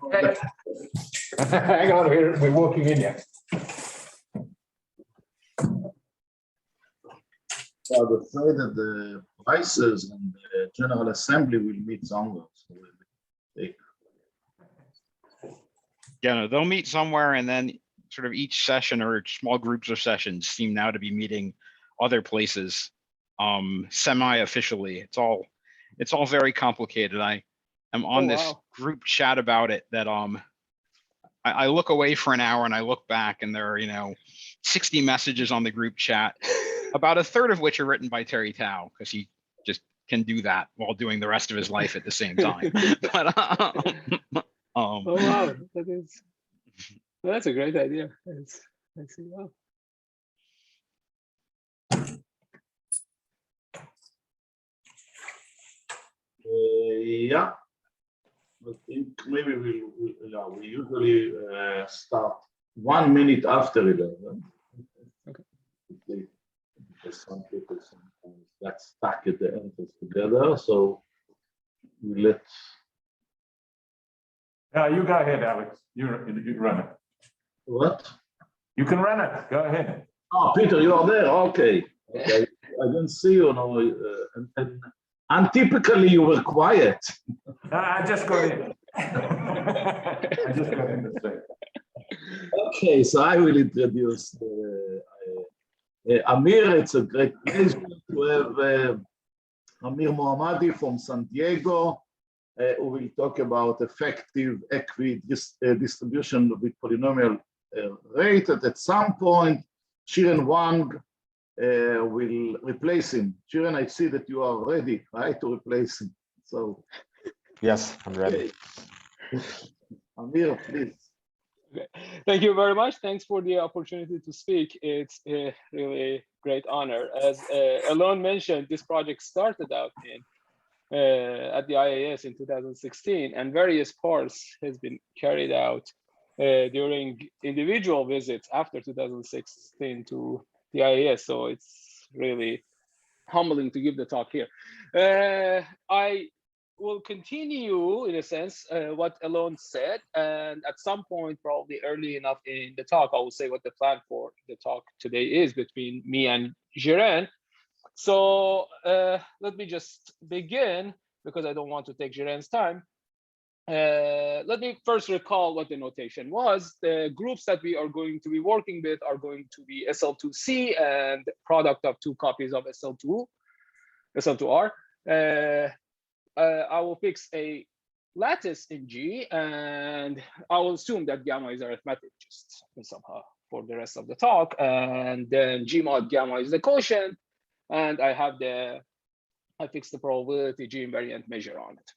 Okay. Hang on, we're walking in yet. I would say that the prices and the General Assembly will meet somewhere. So Yeah, no, they'll meet somewhere, and then sort of each session or small groups of sessions seem now to be meeting other places semi-officially. It's all very complicated. I am on this group chat about it that I look away for an hour and I look back and there are 60 messages on the group chat, about a third of which are written by Terry Tao, because he just can do that while doing the rest of his life at the same time. But oh wow, that's a great idea. I see. Wow. Yeah, I think maybe we usually start 1 minute after 11. Okay. Because some people sometimes get stuck at the entrance together, so we let. You go ahead, Alex. You run it. What? You can run it. Go ahead. Oh, Peter, you are there. Okay. Okay. I didn't see you. No, and untypically you were quiet. I just got in. I just got in to say. Okay, so I will introduce Amir. It's a great pleasure to have Amir Mohammadi from San Diego, who will talk about effective equidistribution with polynomial rate. At some point, Zhiren Wang will replace him. Zhiren, I see that you are ready, right, to replace him. So, yes, I'm ready. Amir, please. Okay. Thank you very much. Thanks for the opportunity to speak. It's a really great honor. As Alon mentioned, this project started out at the IAS in 2016, and various parts has been carried out during individual visits after 2016 to the IAS. So it's really humbling to give the talk here. I will continue, in a sense, what Alon said, and at some point, probably early enough in the talk, I will say what the plan for the talk today is between me and Zhiren. So let me just begin, because I don't want to take Zhiren's time. Let me first recall what the notation was. The groups that we are going to be working with are going to be SL2C and product of 2 copies of SL2R. I will fix a lattice in G, and I will assume that gamma is arithmetic just somehow for the rest of the talk. And then G mod gamma is the quotient, and I fix the probability G invariant measure on it.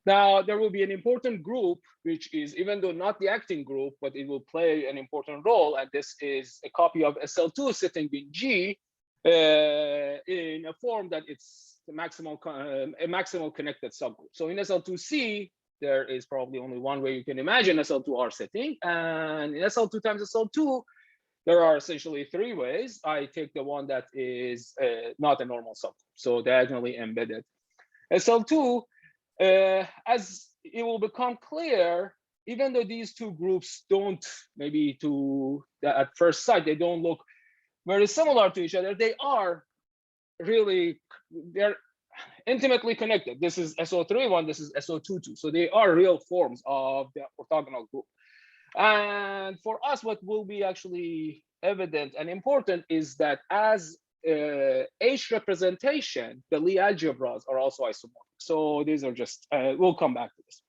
Now, there will be an important group, which is, even though not the acting group, but it will play an important role. And this is a copy of SL2 sitting in G in a form that it's the a maximal connected subgroup. So in SL2C, there is probably only one way you can imagine SL2R sitting. And in SL2 times SL2, there are essentially 3 ways. I take the one that is not a normal subgroup, so diagonally embedded. SL2, as it will become clear, even though these 2 groups don't, maybe at first sight, they don't look very similar to each other, they are really, they're intimately connected. This is SO3 this is SO2 so they are real forms of the orthogonal group. And for us, what will be actually evident and important is that as H representation, the Lie algebras are also isomorphic. So these are just, we'll come back to this.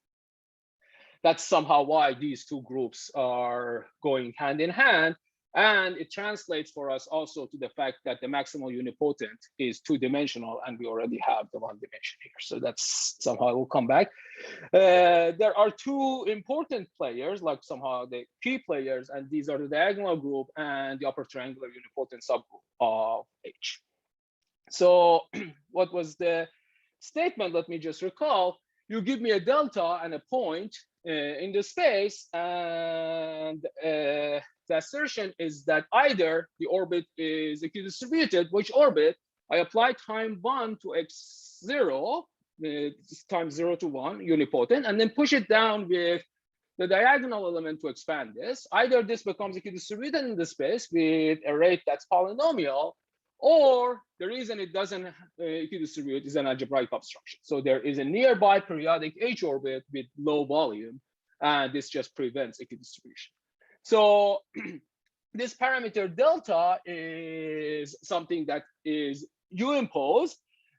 That's somehow why these 2 groups are going hand in hand. And it translates for us also to the fact that the maximal unipotent is 2-dimensional, and we already have the 1 dimension here. So that's somehow we'll come back. There are 2 important players, like somehow the key players, and these are the diagonal group and the upper triangular unipotent subgroup of H. So what was the statement? Let me just recall. You give me a delta and a point in the space, and the assertion is that either the orbit is equidistributed, which orbit I apply time 1 to x0, times 0 to 1, unipotent, and then push it down with the diagonal element to expand this. Either this becomes equidistributed in the space with a rate that's polynomial, or the reason it doesn't equidistribute is an algebraic obstruction. So there is a nearby periodic H orbit with low volume, and this just prevents equidistribution. So this parameter delta is something that is you impose.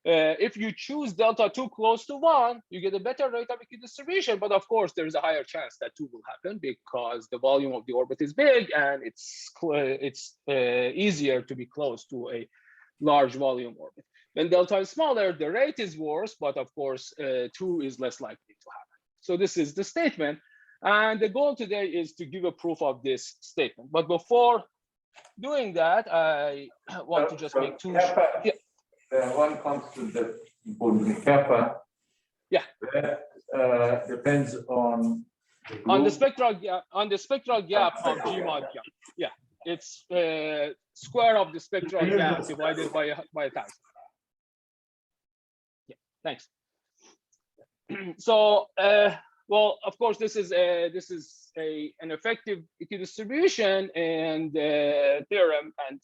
If you choose delta too close to 1, you get a better rate of equidistribution. But of course, there is a higher chance that 2 will happen because the volume of the orbit is big and it's easier to be close to a large volume orbit. When delta is smaller, the rate is worse, but of course, 2 is less likely to happen. So this is the statement. And the goal today is to give a proof of this statement. But before doing that, I want to just make two. Kappa, one constant that's important, kappa. Yeah. That depends on the spectral gap. On the spectral gap of G mod gap. Yeah, it's square of the spectral gap divided by 1,000. Yeah. Thanks. So. Well, of course, this is an effective equidistribution and theorem and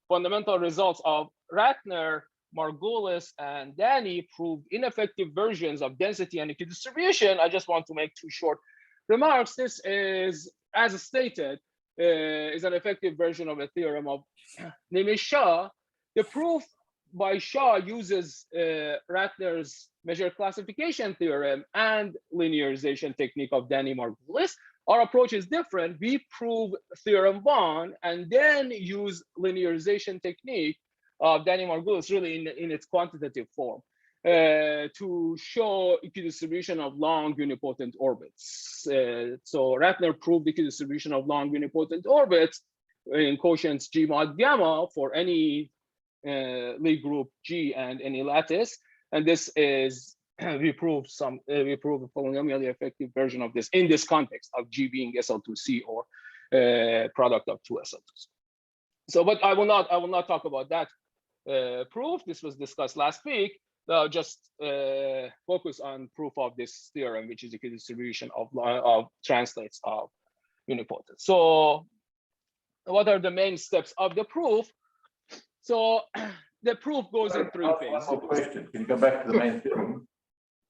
fundamental results of Ratner, Margulis, and Dani proved ineffective versions of density and equidistribution. I just want to make two short remarks. This is, as stated, is an effective version of a theorem of Nimish-Shah. The proof by Shah uses Ratner's measure classification theorem and linearization technique of Dani Margulis. Our approach is different. We prove theorem 1 and then use linearization technique of Dani Margulis really in its quantitative form to show equidistribution of long unipotent orbits. So Ratner proved equidistribution of long unipotent orbits in quotients G mod gamma for any Lie group G and any lattice, and this is we prove a polynomially effective version of this in this context of G being SL2C or product of two SL2s. So, but I will not talk about that proof. This was discussed last week. I'll just focus on proof of this theorem, which is equidistribution of translates of unipotent. So, what are the main steps of the proof? So the proof goes in 3 phases. One more question. Can you go back to the main theorem?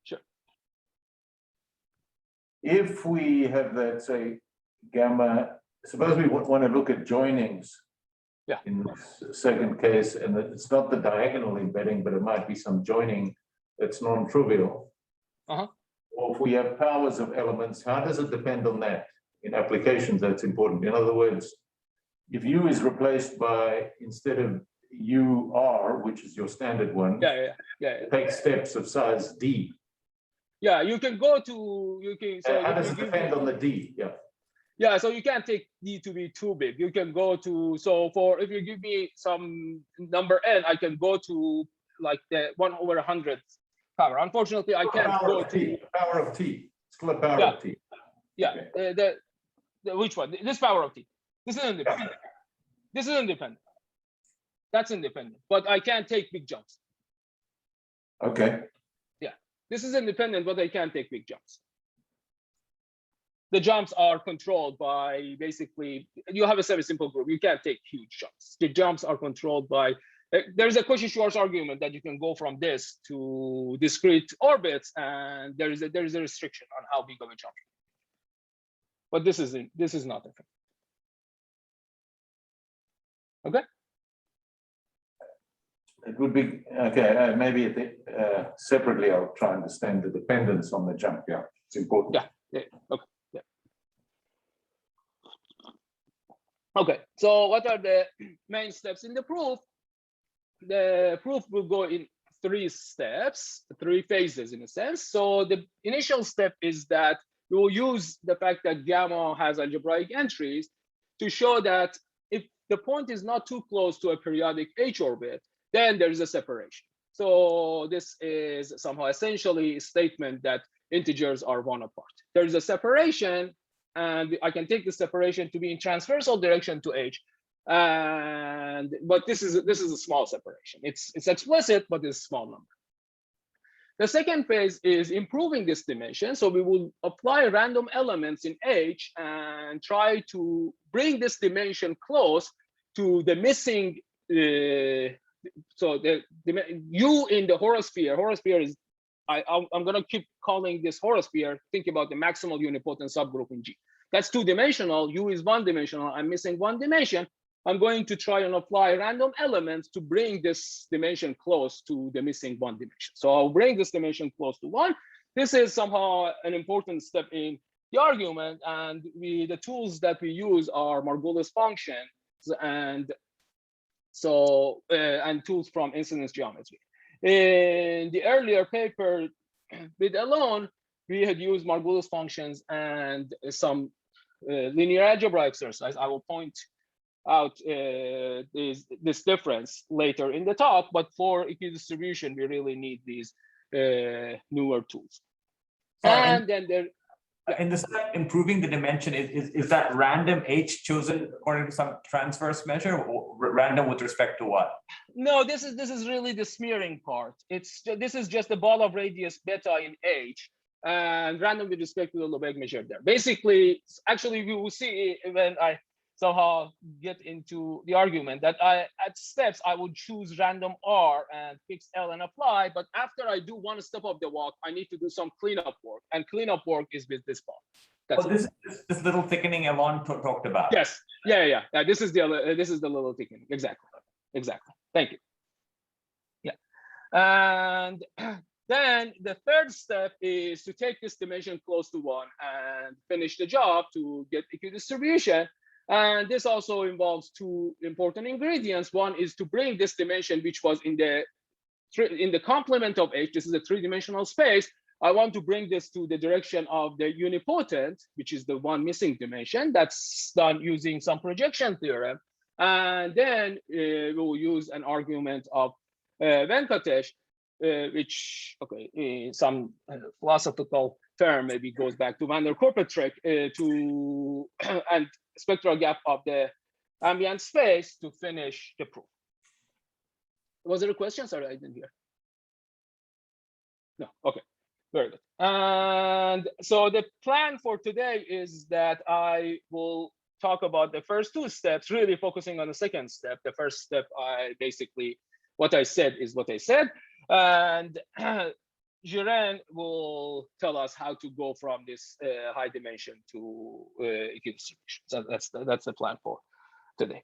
Sure. If we have that, say, gamma, suppose we want to look at joinings. Yeah. In this second case, and it's not the diagonal embedding, but it might be some joining that's non-trivial. Uh-huh. Or if we have powers of elements, how does it depend on that? In applications, that's important. In other words, if U is replaced by, instead of UR, which is your standard one, take steps of size D. Yeah, you can go to, you can. So how does it depend on the D? Yeah. Yeah, so you can't take D to be too big. You can go to, so for, if you give me some number N, I can go to like the 1/100th power. Unfortunately, I can't go to. Power of T. It's called a power of T. Yeah, okay. Which one? This power of T. This is independent. This is independent. That's independent, but I can't take big jumps. Okay. Yeah, this is independent, but I can't take big jumps. The jumps are controlled by basically, you have a semi-simple group. You can't take huge jumps. The jumps are controlled by, there's a Cauchy-Schwarz argument that you can go from this to discrete orbits, and there is a restriction on how big of a jump. But this is not effective. Okay. It would be okay. Maybe separately, I'll try and understand the dependence on the jump. Yeah, it's important. Yeah. Okay. Yeah. Okay. So, what are the main steps in the proof? The proof will go in 3 steps, 3 phases in a sense. So, the initial step is that we will use the fact that gamma has algebraic entries to show that if the point is not too close to a periodic H orbit, then there is a separation. So this is somehow essentially a statement that integers are 1 apart. There is a separation, and I can take the separation to be in transversal direction to H. But this is a small separation. It's explicit, but it's a small number. The second phase is improving this dimension. So we will apply random elements in H and try to bring this dimension close to the missing. So the U in the horosphere is, I'm going to keep calling this horosphere. Think about the maximal unipotent subgroup in G. That's two-dimensional. U is one-dimensional. I'm missing one dimension. I'm going to try and apply random elements to bring this dimension close to the missing one dimension. So I'll bring this dimension close to one. This is somehow an important step in the argument. And the tools that we use are Margulis functions and tools from incidence geometry. In the earlier paper with alone, we had used Margulis functions and some linear algebra exercise. I will point out this difference later in the talk, but for equidistribution, we really need these newer tools. And then there, in the step improving the dimension, is that random H chosen according to some transverse measure, or random with respect to what? No, this is really the smearing part. This is just the ball of radius beta in H, and random with respect to the Lebesgue measure there. Basically, actually, we will see when I somehow get into the argument that at steps I would choose random R and fix L and apply, but after I do one step of the walk, I need to do some cleanup work, and cleanup work is with this part. That's this little thickening Alon talked about. Yes, yeah. This is the little thickening. Exactly. Thank you. Yeah, and then the third step is to take this dimension close to one and finish the job to get equidistribution. And this also involves two important ingredients. One is to bring this dimension, which was in the complement of H. This is a three-dimensional space. I want to bring this to the direction of the unipotent, which is the one missing dimension. That's done using some projection theorem. And then we will use an argument of Venkatesh, which, okay, in some philosophical term maybe goes back to van der Korpetrek and spectral gap of the ambient space to finish the proof. Was there a question? Sorry, I didn't hear. No, okay, very good. And so the plan for today is that I will talk about the first two steps, really focusing on the second step. The first step, what I said is what I said. And Zhiren will tell us how to go from this high dimension to equidistribution. So that's the plan for today.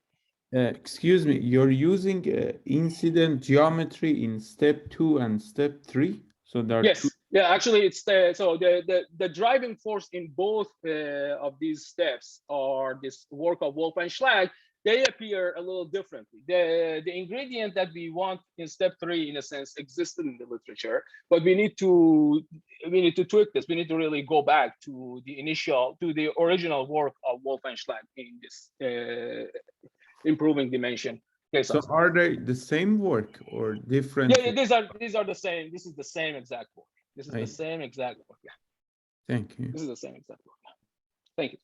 Excuse me, you're using incident geometry in step 2 and step 3? So there are yes, yeah. Actually, it's the driving force in both of these steps are this work of Wolf and Schlag. They appear a little differently. The ingredient that we want in step 3, in a sense, existed in the literature, but we need to tweak this. We need to really go back to the original work of Wolf and Schlag in this improving dimension. Okay, so are they the same work or different? Yeah, these are the same. This is the same exact work. This is the same exact work. Yeah. Thank you. This is the same exact work. Thank you.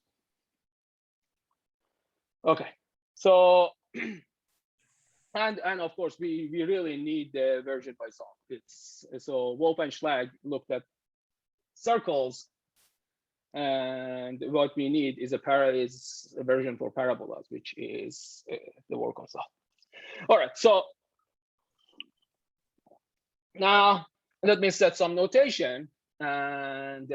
Okay. So, and of course, we really need the version by solve. So Wolf and Schlag looked at circles, and what we need is a version for parabolas, which is the work on solve. All right. So now let me set some notation and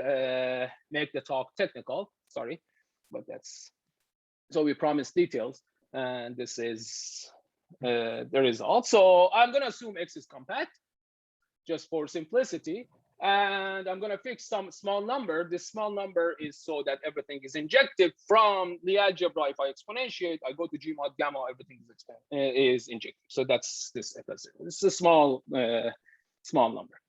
make the talk technical. Sorry, but that's so we promised details. And this is the result. So I'm going to assume X is compact, just for simplicity. And I'm going to fix some small number. This small number is so that everything is injected from the algebra. If I exponentiate, I go to G mod gamma, everything is injected. So that's this F0. This is a small number.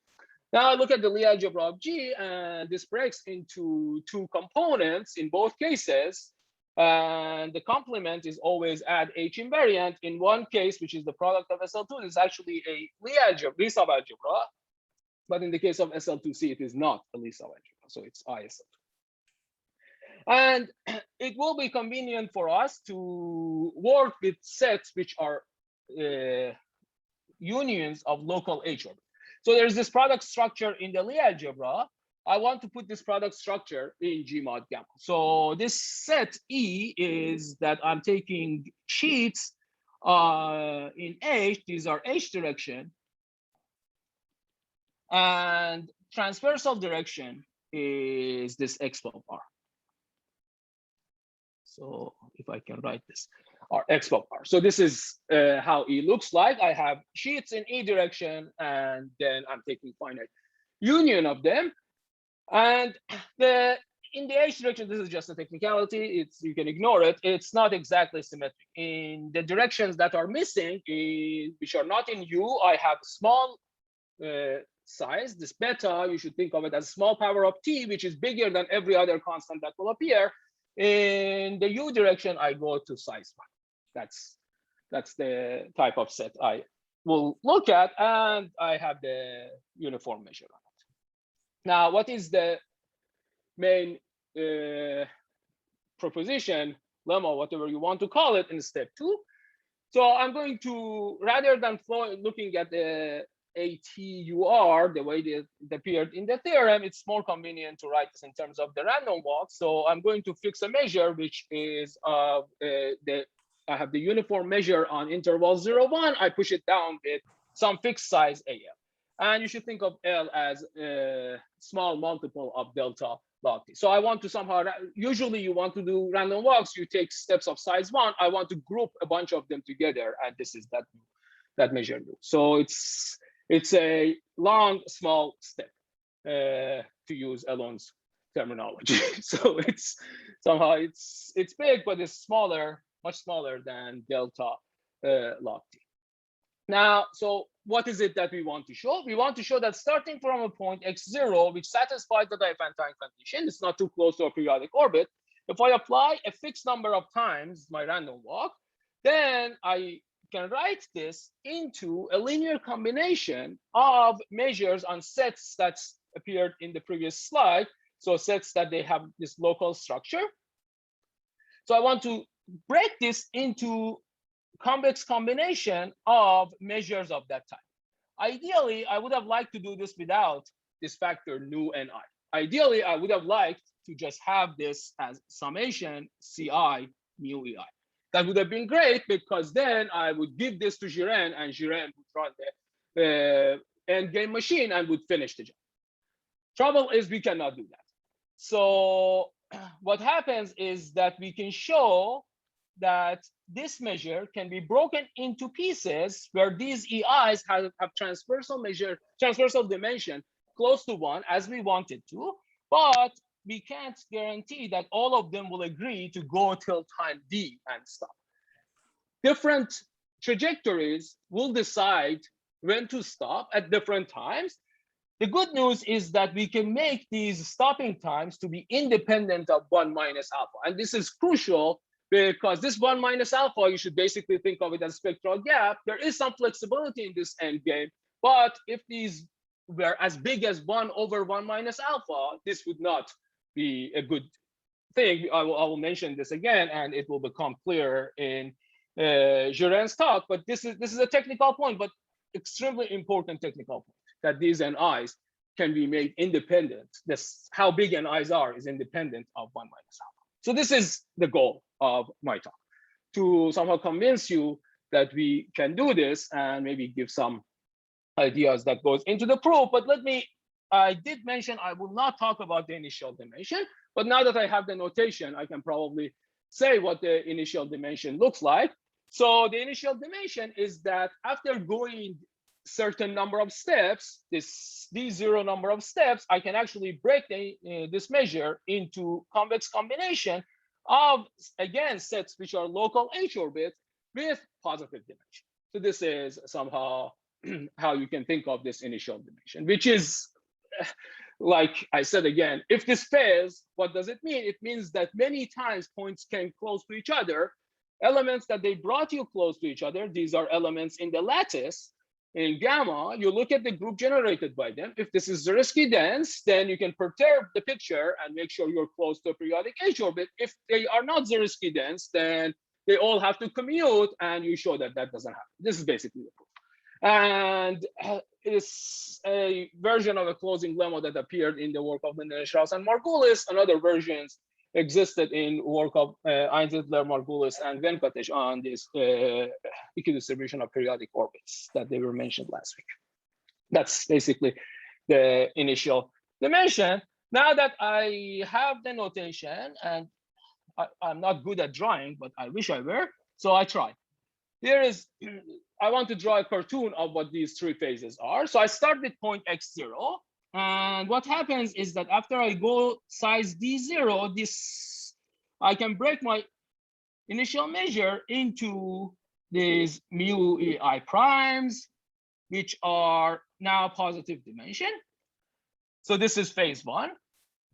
Now I look at the Lie algebra of G, and this breaks into two components in both cases. And the complement is always add H invariant. In one case, which is the product of SL2, is actually a Lie subalgebra. But in the case of SL2C, it is not a Lie subalgebra, so it's ISL2. And it will be convenient for us to work with sets which are unions of local H orbit. So there's this product structure in the Lie algebra. I want to put this product structure in G mod gamma. So this set E is that I'm taking sheets in H, these are H direction, and transversal direction is this X of R. So if I can write this, or X of R. So this is how E looks like. I have sheets in E direction, and then I'm taking finite union of them. And in the H direction, this is just a technicality. You can ignore it. It's not exactly symmetric. In the directions that are missing, which are not in U, I have small size. This beta, you should think of it as small power of t, which is bigger than every other constant that will appear. In the U direction, I go to size 1. That's the type of set I will look at, and I have the uniform measure on it. Now, what is the main proposition, lemma, whatever you want to call it, in step 2? So I'm going to, rather than looking at the ATUR, the way it appeared in the theorem, it's more convenient to write this in terms of the random walk. So I'm going to fix a measure, which is I have the uniform measure on interval 0, 1. I push it down with some fixed size AL. And you should think of L as a small multiple of delta log t. So I want to somehow, usually you want to do random walks, you take steps of size 1. I want to group a bunch of them together, and this is that measure loop. So it's a long, small step, to use Elon's terminology. So it's somehow it's big, but it's smaller, much smaller than delta log t. Now, so what is it that we want to show? We want to show that starting from a point x0, which satisfies the Diophantine condition, it's not too close to a periodic orbit. If I apply a fixed number of times my random walk, then I can write this into a linear combination of measures on sets that's appeared in the previous slide. So sets that they have this local structure. So I want to break this into convex combination of measures of that type. Ideally, I would have liked to do this without this factor nu and I. Ideally, I would have liked to just have this as summation ci mu ei. That would have been great, because then I would give this to Zhiren, and Zhiren would run the endgame machine and would finish the job. Trouble is we cannot do that. So what happens is that we can show that this measure can be broken into pieces where these EIs have transversal dimension close to 1, as we wanted to, but we can't guarantee that all of them will agree to go till time d and stop. Different trajectories will decide when to stop at different times. The good news is that we can make these stopping times to be independent of 1 minus alpha. And this is crucial, because this 1 minus alpha, you should basically think of it as spectral gap. There is some flexibility in this endgame, but if these were as big as 1 over 1 minus alpha, this would not be a good thing. I will mention this again, and it will become clear in Zhiren's talk. But this is a technical point, but extremely important technical point, that these NIs can be made independent. This, how big NIs are, is independent of 1 minus alpha. So this is the goal of my talk, to somehow convince you that we can do this, and maybe give some ideas that goes into the proof. But I did mention I will not talk about the initial dimension, but now that I have the notation, I can probably say what the initial dimension looks like. So the initial dimension is that after going certain number of steps, these 0 number of steps, I can actually break this measure into convex combination of, again, sets which are local H orbit with positive dimension. So this is somehow how you can think of this initial dimension, which is, like I said again, if this fails, what does it mean? It means that many times points came close to each other. Elements that they brought you close to each other, these are elements in the lattice. In gamma, you look at the group generated by them. If this is Zariski dense, then you can perturb the picture and make sure you're close to a periodic H orbit. If they are not Zariski dense, then they all have to commute, and you show that that doesn't happen. This is basically the proof. And it's a version of a closing lemma that appeared in the work of Strauss and Margulis. Another versions existed in work of Einzidler, Margulis, and Venkatesh on this equidistribution of periodic orbits that they were mentioned last week. That's basically the initial dimension. Now that I have the notation, and I'm not good at drawing, but I wish I were, so I tried. Here is, I want to draw a cartoon of what these three phases are. So I start with point x0. And what happens is that after I go size d0, I can break my initial measure into these mu ei primes, which are now positive dimension. So this is phase one.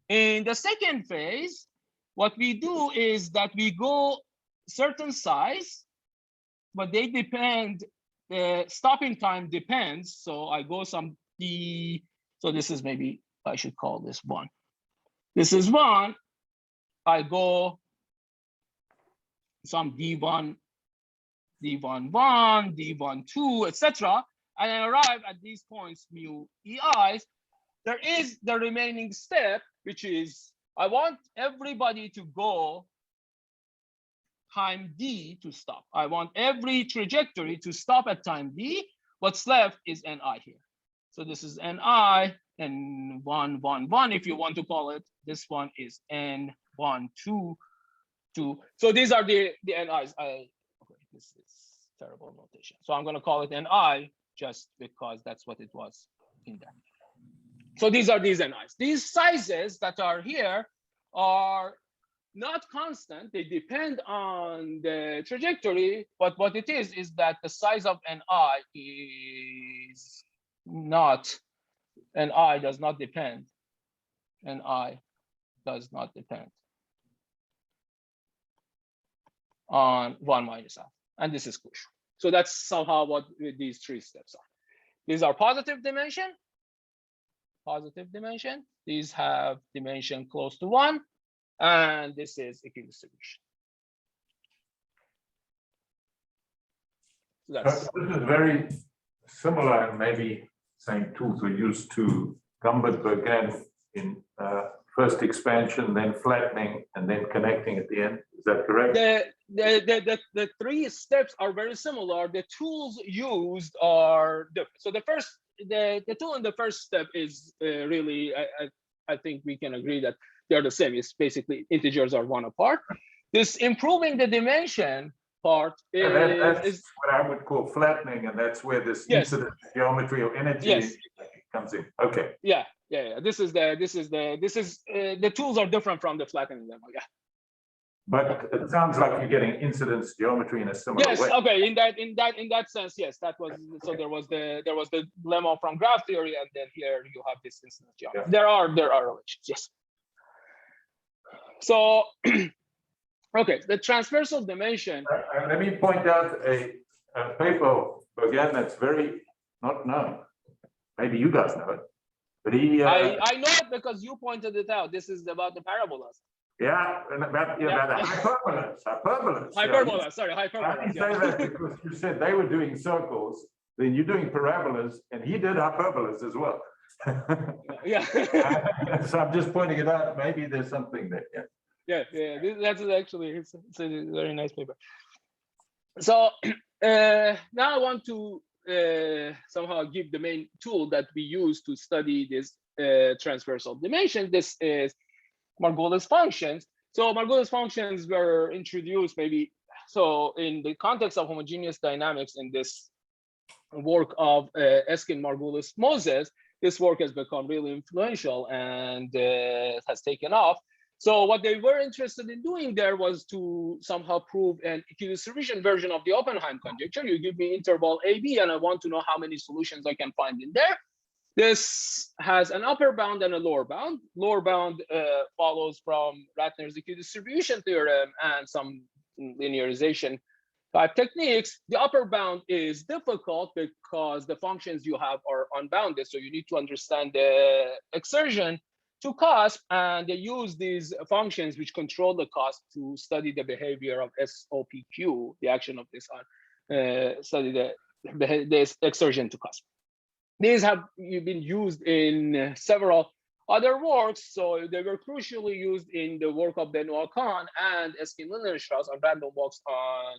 In the second phase, what we do is that we go certain size, but they depend, the stopping time depends. So I go some d, so this is maybe, I should call this 1. This is 1. I go some d1, d1, 1, d1, 2, etc. And I arrive at these points, mu ei's. There is the remaining step, which is I want everybody to go time d to stop. I want every trajectory to stop at time d. What's left is ni here. So this is ni, n1, 1, 1, if you want to call it. This one is n1, 2, 2. So these are the ni's. Okay, this is terrible notation. So I'm going to call it ni just because that's what it was in there. So these are these ni's. These sizes that are here are not constant. They depend on the trajectory, but what it is that the size of ni is not, ni does not depend, ni does not depend on 1 minus alpha. And this is crucial. So that's somehow what these three steps are. These are positive dimension, positive dimension. These have dimension close to 1. And this is equidistribution. So that's this is very similar, and maybe same tools were used to Gumbert-Bergen in first expansion, then flattening, and then connecting at the end. Is that correct? The three steps are very similar. The tools used are different. So the tool in the first step is really, I think we can agree that they're the same. It's basically integers are 1 apart. This improving the dimension part is what I would call flattening, and that's where this incident geometry or energy comes in. Okay. Yeah. The tools are different from the flattening lemma. Yeah. But it sounds like you're getting incidence geometry in a similar way. Yes. Okay. In that sense, yes. That was so. There was the lemma from graph theory, and then here you have this incidence geometry. Yeah. There are relations. Yes. So, okay, the transversal dimension. Let me point out a paper, again, that's very not known. Maybe you guys know it, but he. I know it because you pointed it out. This is about the parabolas. Yeah, and about the hyperbolas. Hyperbolas, sorry, hyperbolas. I say that because you said they were doing circles, then you're doing parabolas, and he did hyperbolas as well. Yeah. So I'm just pointing it out. Maybe there's something there. Yeah. That's actually it's a very nice paper. So now I want to somehow give the main tool that we use to study this transversal dimension. This is Margulis functions. So Margulis functions were introduced maybe so in the context of homogeneous dynamics in this work of Eskin, Margulis, Moses. This work has become really influential and has taken off. So what they were interested in doing there was to somehow prove an equidistribution version of the Oppenheim conjecture. You give me interval AB, and I want to know how many solutions I can find in there. This has an upper bound and a lower bound. Lower bound follows from Ratner's equidistribution theorem and some linearization type techniques. The upper bound is difficult because the functions you have are unbounded. So you need to understand the exertion to cusp, and they use these functions which control the cusp to study the behavior of SOPQ, the action of this on study the this exertion to cusp. These have been used in several other works, so they were crucially used in the work of Benoit Kahn and Eskin-Lilienstrass on random walks on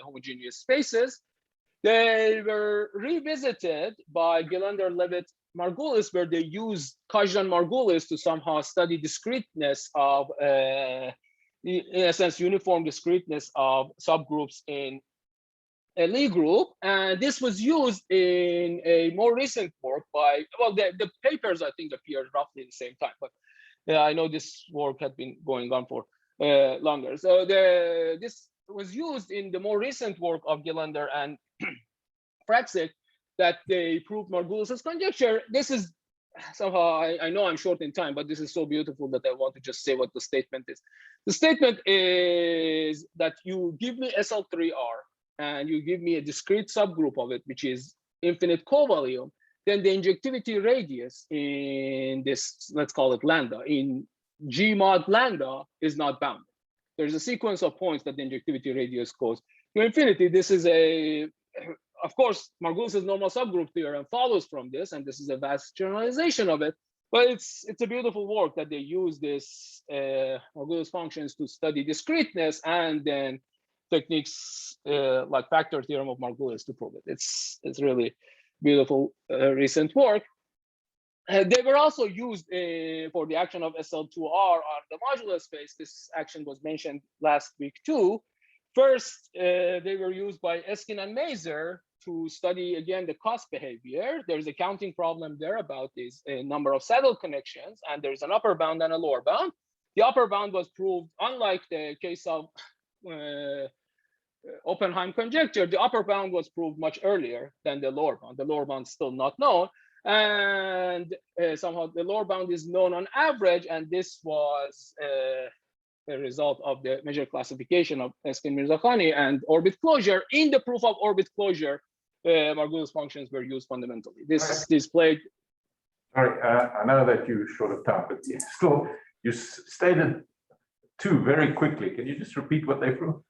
homogeneous spaces. They were revisited by Gilander, Levitt, Margulis, where they used Kajdan Margulis to somehow study discreteness of, in a sense, uniform discreteness of subgroups in a Lie group. And this was used in a more recent work by, well, the papers, I think, appeared roughly at the same time, but I know this work had been going on for longer. So this was used in the more recent work of Gilander and Praxic, that they proved Margulis's conjecture. This is somehow, I know I'm short in time, but this is so beautiful that I want to just say what the statement is. The statement is that you give me SL3R and you give me a discrete subgroup of it, which is infinite covolume, then the injectivity radius in this, let's call it lambda, in G mod lambda is not bounded. There's a sequence of points that the injectivity radius goes to infinity. This is a, of course, Margulis's normal subgroup theorem follows from this, and this is a vast generalization of it. But it's a beautiful work that they use this Margulis functions to study discreteness, and then techniques like factor theorem of Margulis to prove it. It's really beautiful recent work. They were also used for the action of SL2R on the modular space. This action was mentioned last week too. First, they were used by Eskin and Maser to study, again, the cost behavior. There's a counting problem there about this number of saddle connections, and there's an upper bound and a lower bound. The upper bound was proved, unlike the case of Oppenheim conjecture, the upper bound was proved much earlier than the lower bound. The lower bound is still not known. And somehow the lower bound is known on average, and this was a result of the measure classification of Eskin-Mirzakhani and orbit closure. In the proof of orbit closure, Margulis functions were used fundamentally. This is displayed. Sorry, I know that you're short of time, but still, you stated two very quickly. Can you just repeat what they proved?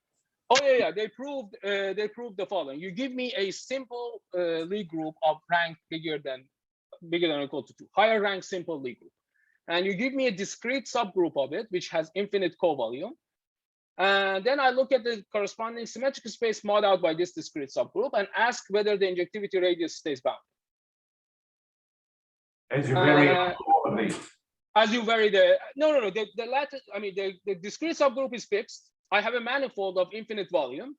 Oh yeah, they proved the following. You give me a simple Lie group of rank bigger than or equal to 2, higher rank simple Lie group, and you give me a discrete subgroup of it which has infinite covolume, and then I look at the corresponding symmetric space mod out by this discrete subgroup and ask whether the injectivity radius stays bound. As you vary all of these. As you vary the the lattice. I mean, the discrete subgroup is fixed. I have a manifold of infinite volume,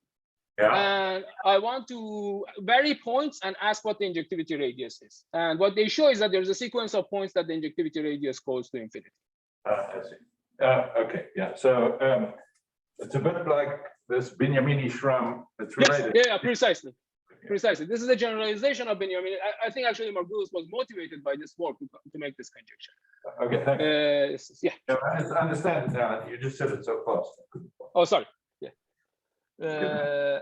and I want to vary points and ask what the injectivity radius is. And what they show is that there's a sequence of points that the injectivity radius goes to infinity. I see. Okay, yeah. So it's a bit like this Benjamini Schramm. It's related. Yes, yeah, precisely. Precisely. This is a generalization of Benjamin. I think actually Margulis was motivated by this work to make this conjecture. Okay, thank you. Yeah. I understand it now. You just said it so fast. Oh, sorry. Yeah.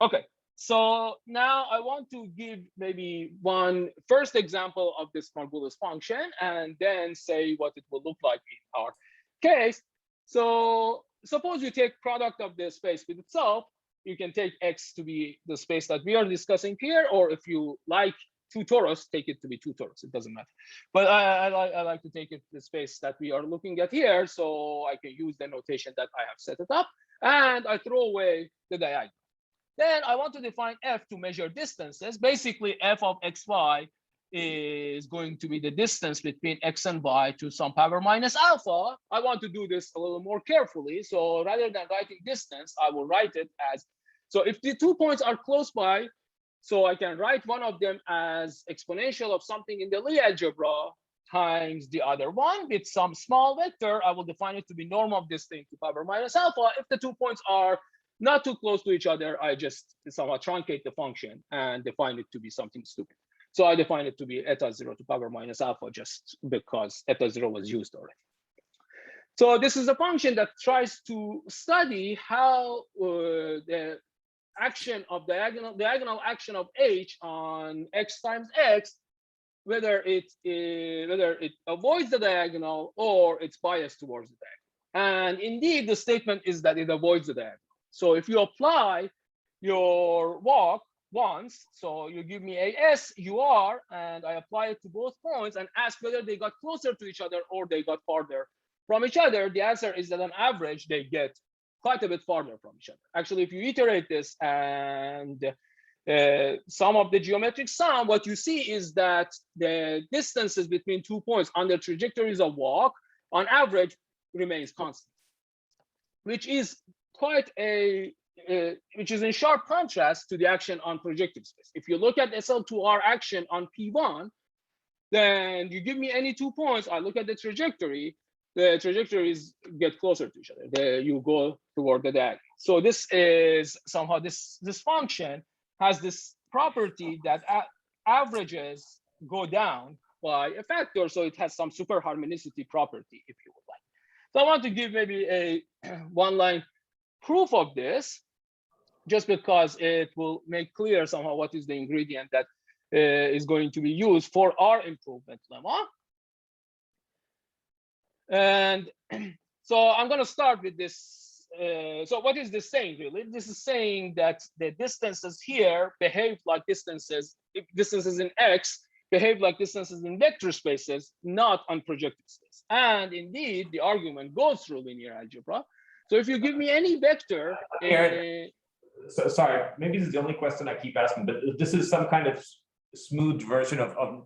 Okay. So now I want to give maybe one first example of this Margulis function, and then say what it will look like in our case. So suppose you take product of the space with itself. You can take X to be the space that we are discussing here, or if you like 2 torus, take it to be 2 torus. It doesn't matter. But I like to take it to the space that we are looking at here, so I can use the notation that I have set it up, and I throw away the diagonal. Then I want to define F to measure distances. Basically, F of xy is going to be the distance between x and y to some power minus alpha. I want to do this a little more carefully. So rather than writing distance, I will write it as, so if the 2 points are close by, so I can write one of them as exponential of something in the Lie algebra times the other one with some small vector. I will define it to be norm of this thing to power minus alpha. If the 2 points are not too close to each other, I just somehow truncate the function and define it to be something stupid. So I define it to be eta 0 to power minus alpha just because eta 0 was used already. So this is a function that tries to study how the action of diagonal action of h on x times x, whether it avoids the diagonal or it's biased towards the diagonal. And indeed, the statement is that it avoids the diagonal. So if you apply your walk once. So you give me AS, UR, and I apply it to both points and ask whether they got closer to each other or they got farther from each other. The answer is that on average, they get quite a bit farther from each other. Actually, if you iterate this and sum of the geometric sum, what you see is that the distances between 2 points on the trajectories of walk on average remains constant, which is quite which is in sharp contrast to the action on projective space. If you look at SL2R action on P1, then you give me any 2 points, I look at the trajectories get closer to each other. You go toward the diagonal. So this is somehow this function has this property that averages go down by a factor, so it has some superharmonicity property, if you would like. So I want to give maybe a one-line proof of this, just because it will make clear somehow what is the ingredient that is going to be used for our improvement lemma. And so I'm going to start with this. So what is this saying really? This is saying that the distances here behave like distances in X behave like distances in vector spaces, not on projective space. And indeed, the argument goes through linear algebra. So if you give me any vector, so sorry, maybe this is the only question I keep asking, but this is some kind of smooth version of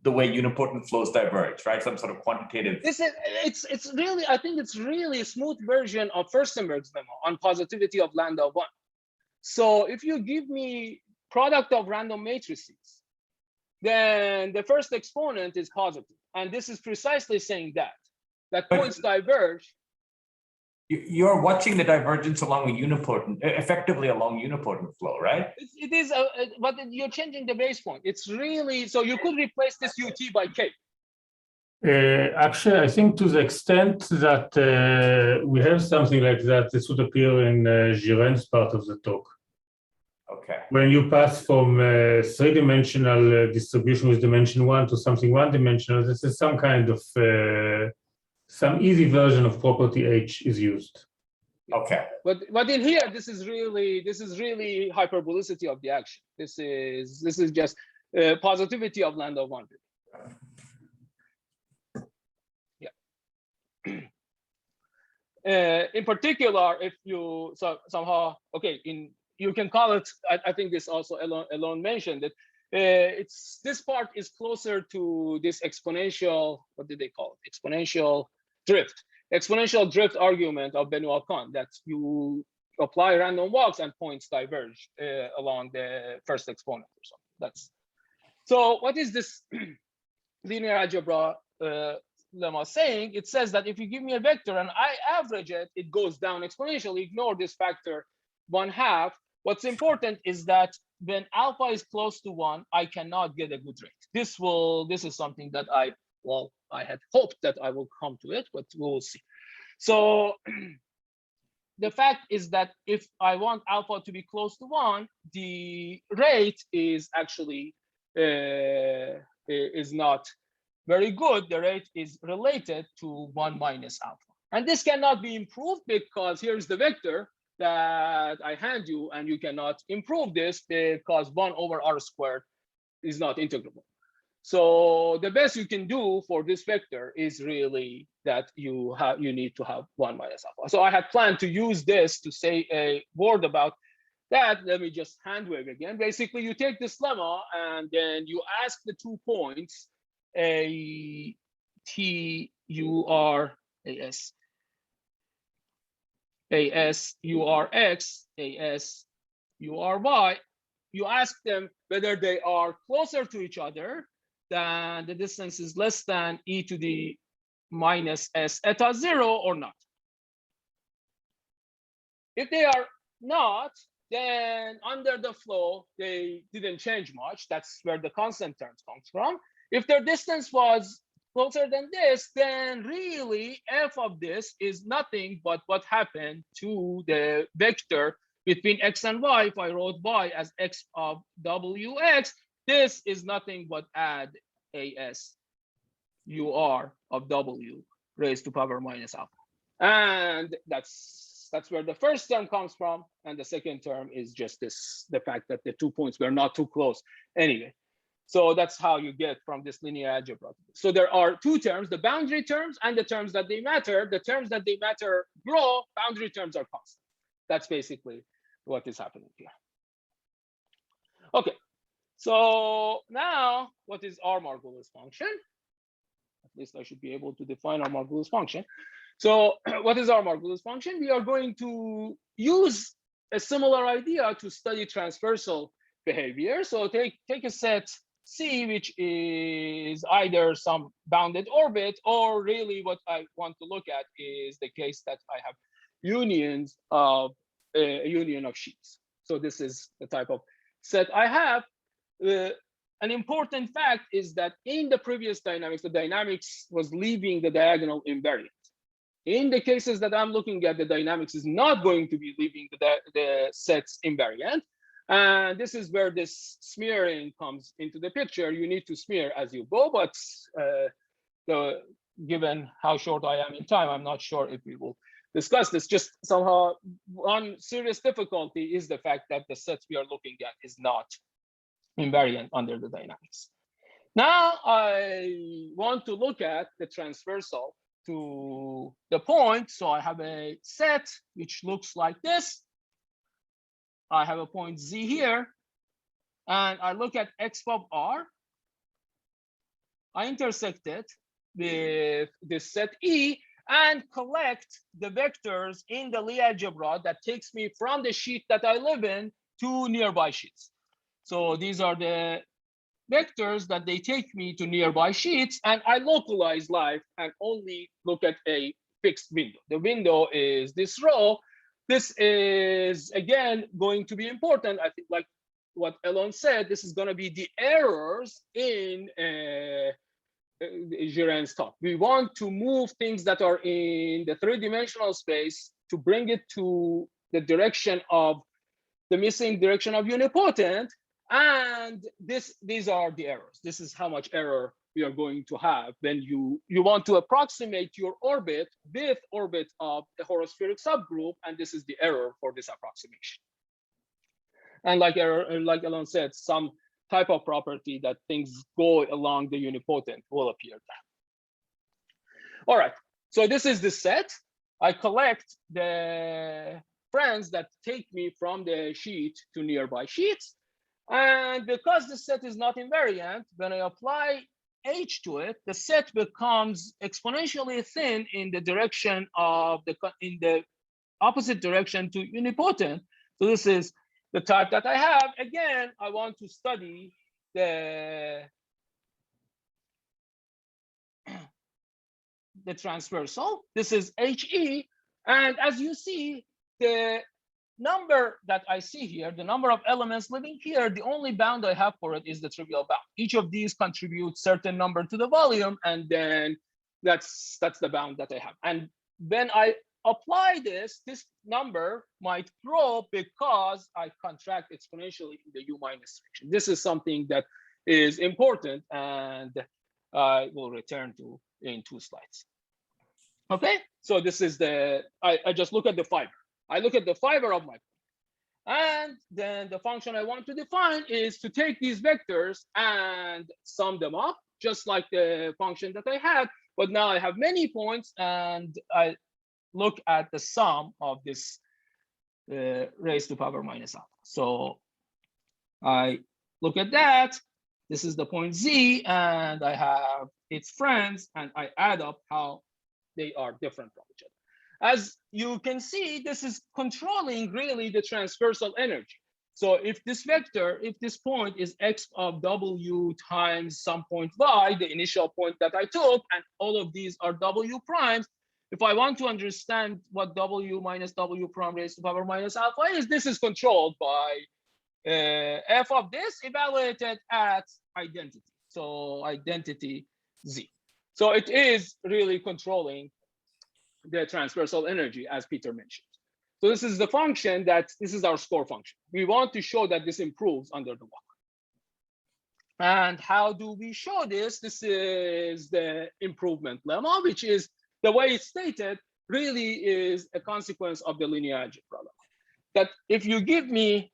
the way unipotent flows diverge, right? Some sort of quantitative. This is it's really, I think it's really a smooth version of Furstenberg's lemma on positivity of lambda 1. So if you give me product of random matrices, then the first exponent is positive, and this is precisely saying that points diverge. You're watching the divergence along a unipotent, effectively along unipotent flow, right? It is, but you're changing the base point. It's really, so you could replace this ut by k. Actually, I think to the extent that we have something like that, this would appear in Zhiren's part of the talk. Okay. When you pass from three-dimensional distribution with dimension 1 to something one-dimensional, this is some kind of some easy version of property H is used. Okay. But in here, this is really hyperbolicity of the action. This is just positivity of lambda 1. Yeah. In particular, if you somehow you can call it. I think this also Elon mentioned it. This part is closer to this exponential. What did they call it? Exponential drift argument of Benoit Kahn, that you apply random walks and points diverge along the first exponent or something. So what is this linear algebra lemma saying? It says that if you give me a vector and I average it, it goes down exponentially. Ignore this factor 1/2. What's important is that when alpha is close to 1, I cannot get a good rate. This is something that I had hoped that I will come to it, but we'll see. So the fact is that if I want alpha to be close to 1, the rate is actually is not very good. The rate is related to 1 minus alpha. And this cannot be improved because here's the vector that I hand you, and you cannot improve this because 1 over r squared is not integrable. So the best you can do for this vector is really that you need to have 1 minus alpha. So I had planned to use this to say a word about that. Let me just hand wave again. Basically, you take this lemma and then you ask the 2 points, A, T, U, R, A, S. AS, URX, AS, URY, you ask them whether they are closer to each other than the distance is less than e to the minus s eta 0 or not. If they are not, then under the flow, they didn't change much. That's where the constant terms comes from. If their distance was closer than this, then really f of this is nothing but what happened to the vector between x and y. If I wrote y as x of wx, this is nothing but add as ur of w raised to power minus alpha. And that's That's where the first term comes from, and the second term is just this, the fact that the 2 points were not too close anyway. So that's how you get from this linear algebra. So there are two terms, the boundary terms and the terms that they matter. The terms that they matter grow, boundary terms are constant. That's basically what is happening here. Okay, so now what is our Margulis function? At least I should be able to define our Margulis function. So what is our Margulis function? We are going to use a similar idea to study transversal behavior. So take a set C, which is either some bounded orbit, or really what I want to look at is the case that I have unions of a union of sheets. So this is the type of set I have. An important fact is that in the previous dynamics, the dynamics was leaving the diagonal invariant. In the cases that I'm looking at, the dynamics is not going to be leaving the sets invariant. And this is where this smearing comes into the picture. You need to smear as you go, but given how short I am in time, I'm not sure if we will discuss this. Just somehow, one serious difficulty is the fact that the sets we are looking at is not invariant under the dynamics. Now I want to look at the transversal to the point. So I have a set which looks like this. I have a point Z here, and I look at x of R. I intersect it with this set E and collect the vectors in the Lie algebra that takes me from the sheet that I live in to nearby sheets. So these are the vectors that they take me to nearby sheets, and I localize life and only look at a fixed window. The window is this row. This is, again, going to be important. I think, like what Elon said, this is going to be the errors in Zhiren's talk. We want to move things that are in the three-dimensional space to bring it to the direction of the missing direction of unipotent. And these are the errors. This is how much error we are going to have when you want to approximate your orbit with orbit of a horospheric subgroup, and this is the error for this approximation. And like Elon said, some type of property that things go along the unipotent will appear there. All right, so this is the set. I collect the friends that take me from the sheet to nearby sheets. And because the set is not invariant, when I apply H to it, the set becomes exponentially thin in the direction of in the opposite direction to unipotent. So this is the type that I have. Again, I want to study the transversal. This is HE. And as you see, the number that I see here, the number of elements living here, the only bound I have for it is the trivial bound. Each of these contributes certain number to the volume, and then that's the bound that I have. And when I apply this number might grow because I contract exponentially in the U- direction. This is something that is important, and I will return to in 2 slides. Okay, so this is I just look at the fiber. I look at the fiber of my point. And then the function I want to define is to take these vectors and sum them up, just like the function that I had. But now I have many points, and I look at the sum of this raised to power minus alpha. So I look at that. This is the point Z, and I have its friends, and I add up how they are different from each other. As you can see, this is controlling really the transversal energy. So if this vector, if this point is x of w times some point y, the initial point that I took, and all of these are w primes, if I want to understand what w minus w prime raised to power minus alpha is, this is controlled by f of this evaluated at identity. So identity z. So it is really controlling the transversal energy, as Peter mentioned. So this is the function this is our score function. We want to show that this improves under the walk. And how do we show this? This is the improvement lemma, which is the way it's stated. really is a consequence of the linear algebra. That if you give me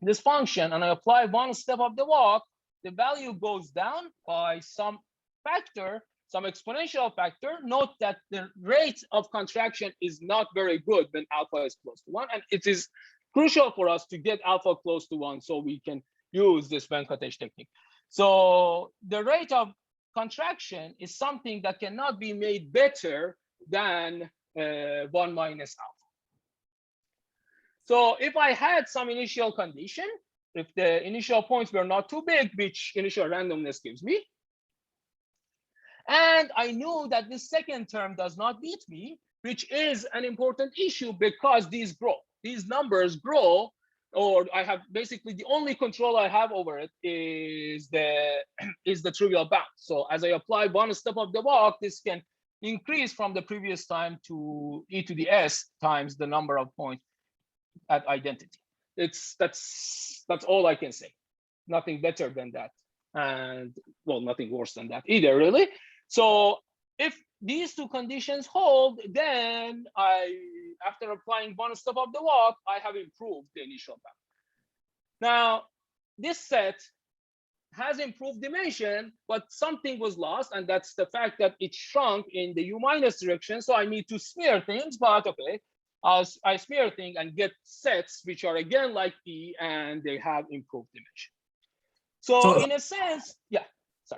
this function and I apply one step of the walk, the value goes down by some factor, some exponential factor. Note that the rate of contraction is not very good when alpha is close to 1, and it is crucial for us to get alpha close to 1 so we can use this Venkatesh technique. So the rate of contraction is something that cannot be made better than 1 minus alpha. So if I had some initial condition, if the initial points were not too big, which initial randomness gives me, and I knew that this second term does not beat me, which is an important issue because these grow, these numbers grow, or I have basically the only control I have over it is the trivial bound. So as I apply one step of the walk, this can increase from the previous time to e to the s times the number of points at identity. That's all I can say. Nothing better than that, and well, nothing worse than that either, really. So if these two conditions hold, then after applying one step of the walk, I have improved the initial bound. Now, this set has improved dimension, but something was lost, and that's the fact that it shrunk in the u minus direction. So I need to smear things, but okay, I smear things and get sets which are again like E, and they have improved dimension. So in a sense, yeah.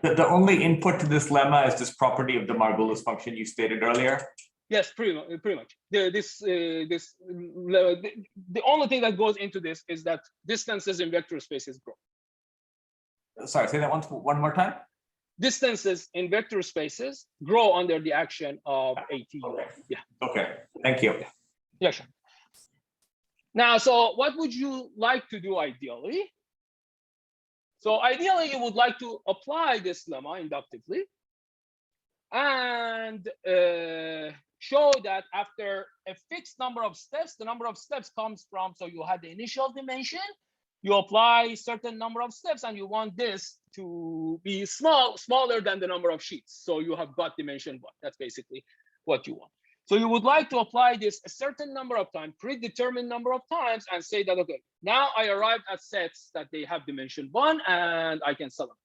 The only input to this lemma is this property of the Margulis function you stated earlier. Yes, pretty much. The only thing that goes into this is that distances in vector spaces grow. Sorry, say that one more time. Distances in vector spaces grow under the action of AT. Okay. Yeah. Okay. Thank you. Yeah, sure. Now, so what would you like to do ideally? So ideally, you would like to apply this lemma inductively and show that after a fixed number of steps, the number of steps comes from, so you had the initial dimension, you apply certain number of steps, and you want this to be smaller than the number of sheets. So you have got dimension 1. That's basically what you want. So you would like to apply this a certain number of times, predetermined number of times, and say that, okay, now I arrived at sets that they have dimension 1, and I can celebrate.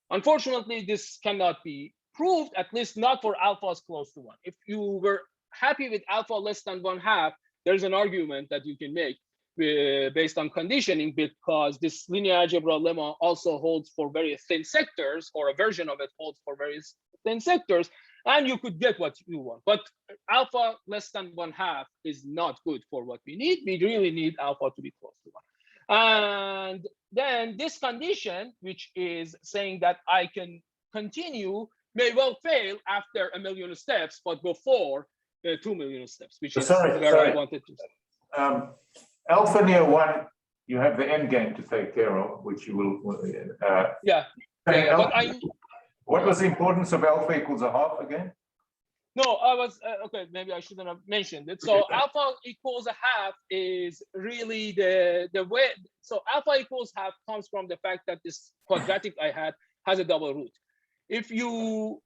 Unfortunately, this cannot be proved, at least not for alphas close to 1. If you were happy with alpha less than 1/2, there's an argument that you can make based on conditioning, because this linear algebra lemma also holds for very thin sectors, or a version of it holds for very thin sectors, and you could get what you want. But alpha less than 1/2 is not good for what we need. We really need alpha to be close to 1. And then this condition, which is saying that I can continue, may well fail after 1 million steps, but before 2 million steps, which is where I wanted to say. Alpha near 1, you have the end game to take care of, which you will. Yeah. But what was the importance of alpha equals 1/2 again? No, I was okay. Maybe I shouldn't have mentioned it. So alpha equals 1/2 is really the way. So alpha equals 1/2 comes from the fact that this quadratic I had has a double root. If you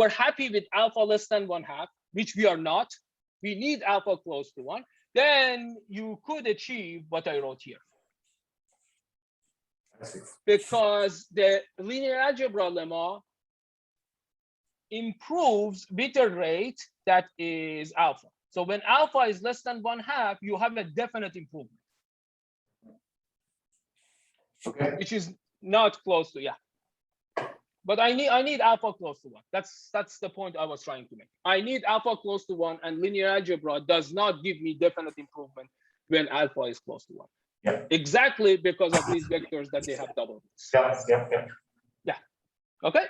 were happy with alpha less than 1/2, which we are not, we need alpha close to 1, then you could achieve what I wrote here. Because the linear algebra lemma improves with a rate that is alpha. So when alpha is less than 1/2, you have a definite improvement. Okay. Which is not close to, yeah. But I need alpha close to 1. That's the point I was trying to make. I need alpha close to 1, and linear algebra does not give me definite improvement when alpha is close to 1. Yeah. Exactly because of these vectors that they have double roots. Yeah. Okay.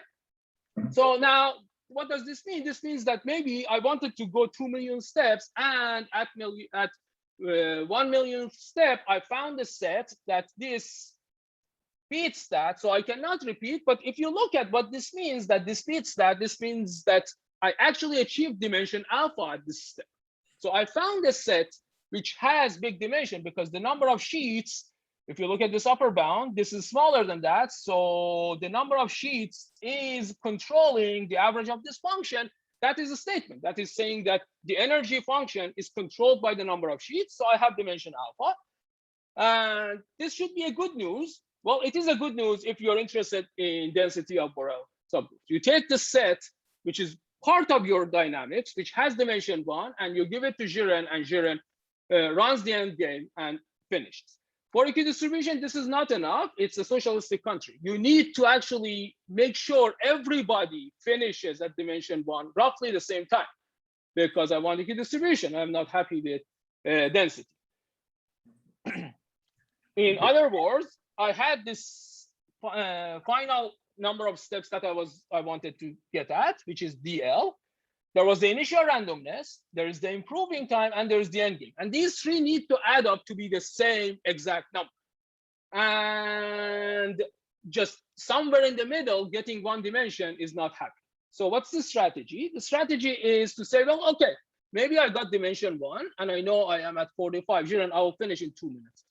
So now, what does this mean? This means that maybe I wanted to go 2 million steps, and at 1 million step, I found a set that this beats that. So I cannot repeat. But if you look at what this means, that this beats that, this means that I actually achieved dimension alpha at this step. So I found a set which has big dimension, because the number of sheets, if you look at this upper bound, this is smaller than that. So the number of sheets is controlling the average of this function. that is a statement that is saying that the energy function is controlled by the number of sheets. So I have dimension alpha. And this should be a good news. Well, it is a good news if you're interested in density of Borel subgroups. You take the set, which is part of your dynamics, which has dimension 1, and you give it to Zhiren, and Zhiren runs the end game and finishes. For equidistribution, this is not enough. It's a socialistic country. You need to actually make sure everybody finishes at dimension 1 roughly the same time, because I want equidistribution. I'm not happy with density. In other words, I had this final number of steps that I wanted to get at, which is DL. There was the initial randomness, there is the improving time, and there is the end game. And these three need to add up to be the same exact number. And just somewhere in the middle, getting one dimension is not happy. So what's the strategy? The strategy is to say, well, okay, maybe I got dimension 1, and I know I am at 45. Zhiren, I will finish in 2 minutes.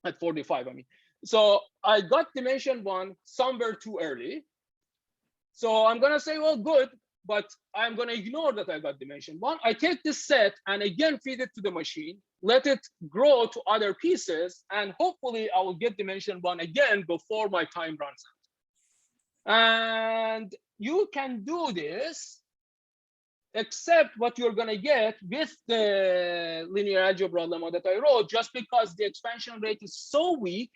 At 45, I mean. So I got dimension 1 somewhere too early. So I'm going to say, well, good, but I'm going to ignore that I got dimension 1. I take this set and again feed it to the machine, let it grow to other pieces, and hopefully I will get dimension 1 again before my time runs out. And you can do this, except what you're going to get with the linear algebra lemma that I wrote, just because the expansion rate is so weak,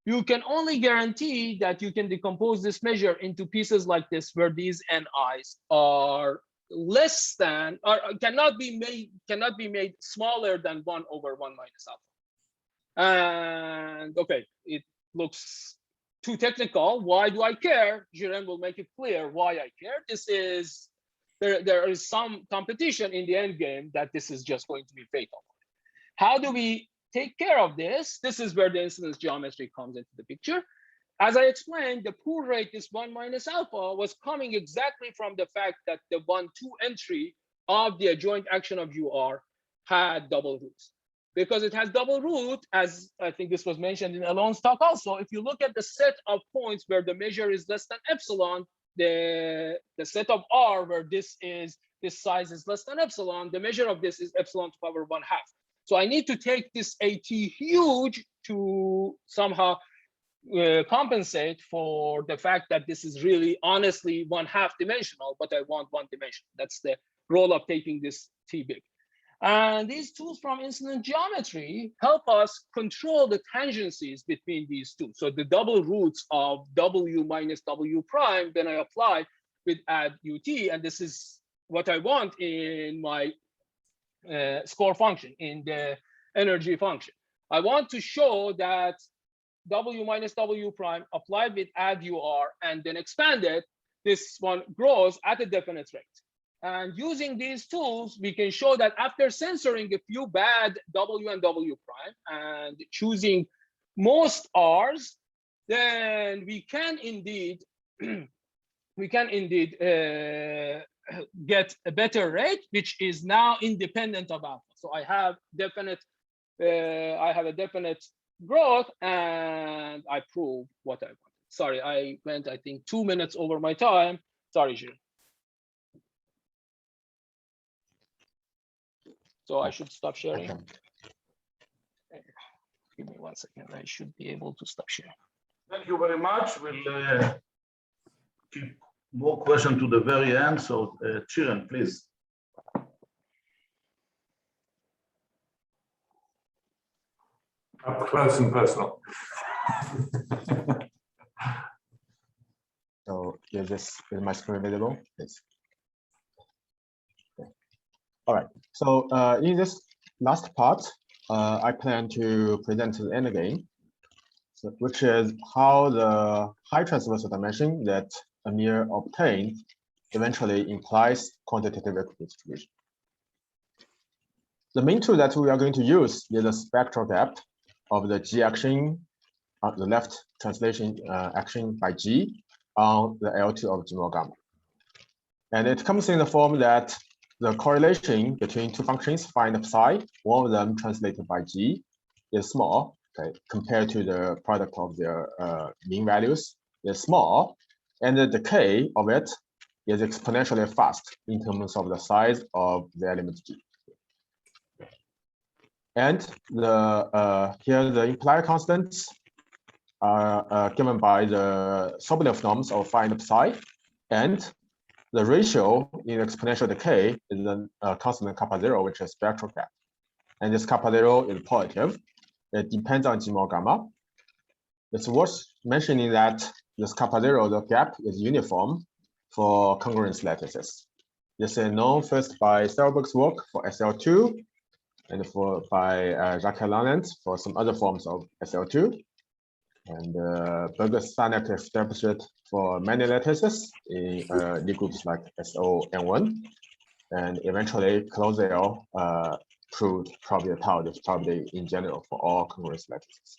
you can only guarantee that you can decompose this measure into pieces like this, where these ni's are less than, or cannot be made smaller than 1 over 1 minus alpha. And okay, it looks too technical. Why do I care? Zhiren will make it clear why I care. This is there is some competition in the end game that this is just going to be fatal. How do we take care of this? This is where the incidence geometry comes into the picture. As I explained, the pool rate, this 1 minus alpha, was coming exactly from the fact that the 1-2 entry of the adjoint action of UR had double roots. Because it has double root, as I think this was mentioned in Alon's talk also, if you look at the set of points where the measure is less than epsilon, the set of R where this size is less than epsilon, the measure of this is epsilon to the power 1/2. So I need to take this AT huge to somehow compensate for the fact that this is really honestly 1/2 dimensional, but I want 1 dimension. That's the role of taking this T big. And these tools from incident geometry help us control the tangencies between these two. So the double roots of W minus W prime, then I apply with add UT, and this is what I want in my score function, in the energy function. I want to show that W minus W prime applied with add UR and then expanded, this one grows at a definite rate. And using these tools, we can show that after censoring a few bad W and W prime and choosing most R's, then we can indeed get a better rate, which is now independent of alpha. So I have a definite growth, and I prove what I want. Sorry, I went, I think, 2 minutes over my time. Sorry, Zhiren. So I should stop sharing. Give me 1 second. I should be able to stop sharing. Thank you very much. We'll keep more questions to the very end. So Zhiren, please. Up close and personal. So is my screen visible? Yes. Okay. All right. So in this last part, I plan to present the end game, which is how the high transversal dimension that Amir obtained eventually implies quantitative equidistribution. The main tool that we are going to use is the spectral depth of the G action, the left translation action by G on the L2 of G mod gamma. And it comes in the form that the correlation between two functions, phi and psi, one of them translated by G, is small, okay, compared to the product of their mean values is small, and the decay of it is exponentially fast in terms of the size of the element G. And here the implied constants are given by the Sobolev norms of phi and psi, and the ratio in exponential decay is the constant kappa 0, which is spectral cap. And this kappa 0 is positive. It depends on G mod gamma. It's worth mentioning that this kappa 0, the gap, is uniform for congruence lattices. This is known first by Selberg's work for SL2 and by Jacques Lalande for some other forms of SL2. And Berger-Stanek established it for many lattices in Lie groups like SO and 1. And eventually, Clausius proved probably tau is probably in general for all congruence lattices.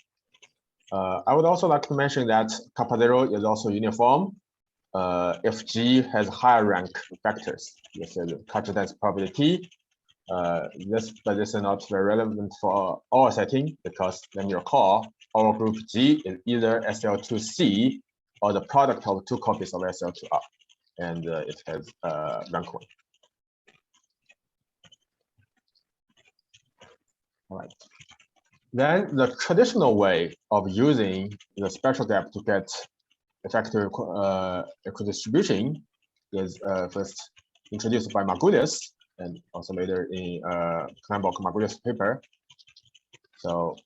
I would also like to mention that kappa 0 is also uniform if G has higher rank vectors. This is Cauchy-Dense probability. But this is not very relevant for our setting because when you recall, our group G is either SL2C or the product of two copies of SL2R, and it has rank 1. All right. Then the traditional way of using the spectral gap to get effective equidistribution is first introduced by Margulis and also later in Margulis paper. So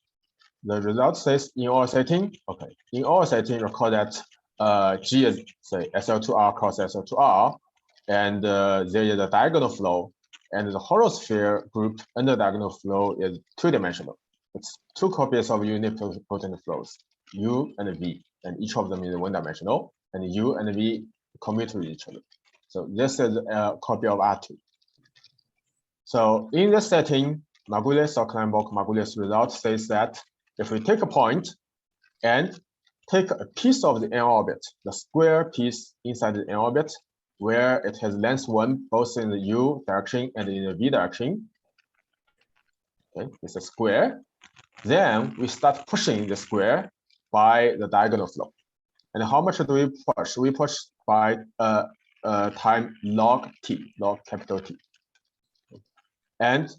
the result says in our setting, okay, in our setting, recall that G is say SL2R cross SL2R, and there is a diagonal flow, and the holosphere group under diagonal flow is two-dimensional. It's two copies of unipotent flows, U and V, and each of them is one-dimensional, and U and V commute with each other. So this is a copy of R2. So in this setting, Margulis or Margulis result says that if we take a point and take a piece of the n orbit, the square piece inside the n orbit, where it has length 1 both in the U direction and in the V direction, okay, it's a square, then we start pushing the square by the diagonal flow. And how much do we push? We push by time log T, log capital T. And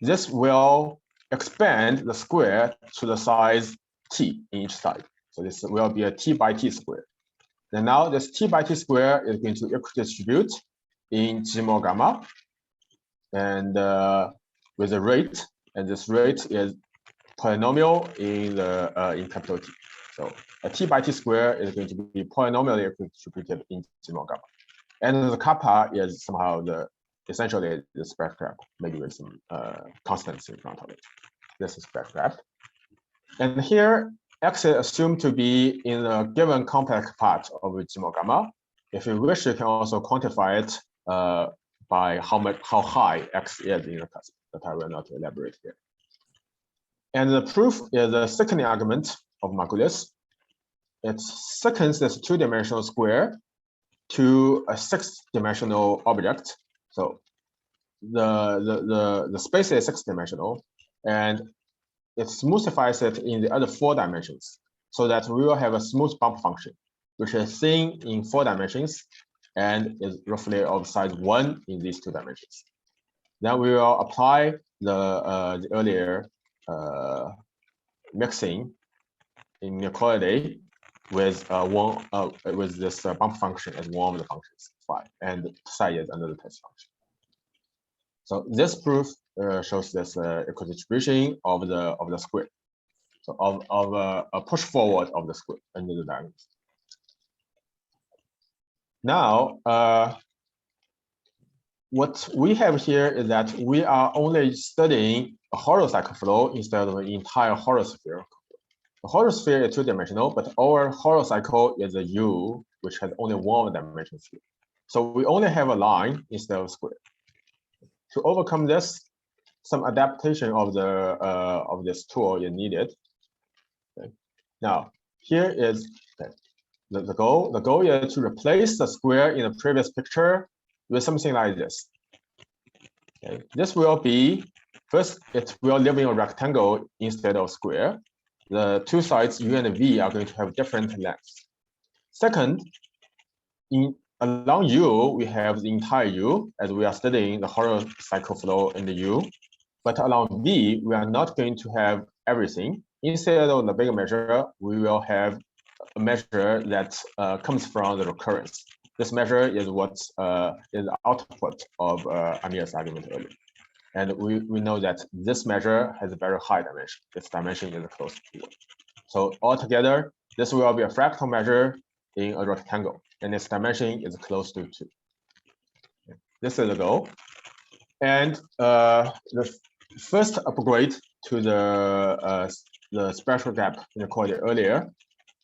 this will expand the square to the size T in each side. So this will be a T by T square. And now this T by T square is going to equidistribute in G mod gamma and with a rate, and this rate is polynomial in the in capital T. So a T by T square is going to be polynomially equidistributed in G mod gamma. And the kappa is somehow essentially the spectral, maybe with some constants in front of it. This is spectral. And here, X is assumed to be in a given complex part of G mod gamma. If you wish, you can also quantify it by how high X is in the cusp, but I will not elaborate here. And the proof is the second argument of Margulis. It seconds this two-dimensional square to a six-dimensional object. So the space is six-dimensional, and it smoothifies it in the other 4 dimensions, so that we will have a smooth bump function, which is seen in 4 dimensions and is roughly of size 1 in these 2 dimensions. Then we will apply the earlier mixing inequality with with this bump function as one of the functions phi, and psi is another test function. So this proof shows this equidistribution of the square, so of a push forward of the square under the diagonals. Now, what we have here is that we are only studying a holocycle flow instead of the entire holosphere. The holosphere is two-dimensional, but our holocycle is a U, which has only one dimension here. So we only have a line instead of a square. To overcome this, some adaptation of this tool is needed. Okay. Now, here is the goal. The goal is to replace the square in the previous picture with something like this. Okay. This will be, first, it will live in a rectangle instead of square. The 2 sides, U and V, are going to have different lengths. Second, in along U, we have the entire U, as we are studying the Hurrell cycle flow in the U. But along V, we are not going to have everything. Instead of the bigger measure, we will have a measure that comes from the recurrence. This measure is what is the output of Amir's argument earlier. And we know that this measure has a very high dimension. Its dimension is close to 1. So altogether, this will be a fractal measure in a rectangle, and its dimension is close to 2. This is the goal. And the first upgrade to the spectral gap inequality earlier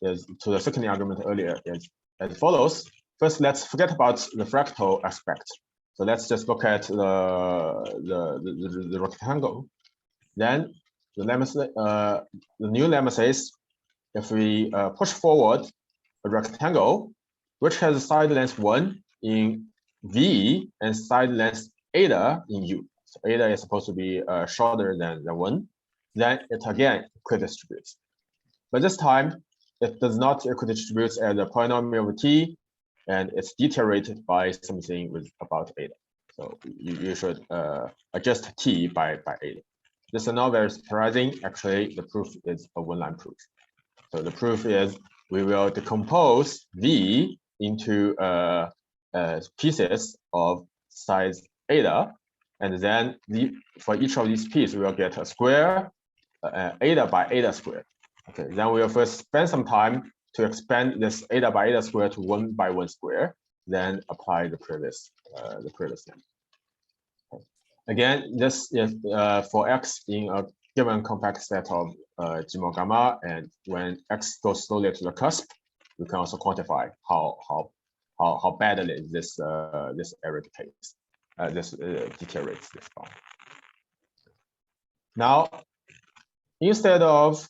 is to the second argument earlier is as follows. First, let's forget about the fractal aspect. So let's just look at the rectangle. Then the new lemma says if we push forward a rectangle which has side length 1 in V and side length eta in U. So eta is supposed to be shorter than 1. Then it again equidistributes. But this time it does not equidistribute as a polynomial of t, and it's deteriorated by something with about eta. So you should adjust t by eta. This is not very surprising. Actually, the proof is a one-line proof. So the proof is we will decompose V into pieces of size eta, and then for each of these pieces, we will get a square, eta by eta squared. Okay, then we will first spend some time to expand this eta by eta squared to 1 by 1 square, then apply the previous name. Okay. Again, this is for x in a given compact set of G mod gamma, and when x goes slowly to the cusp, we can also quantify how badly this error decays, deteriorates this bound. Now, instead of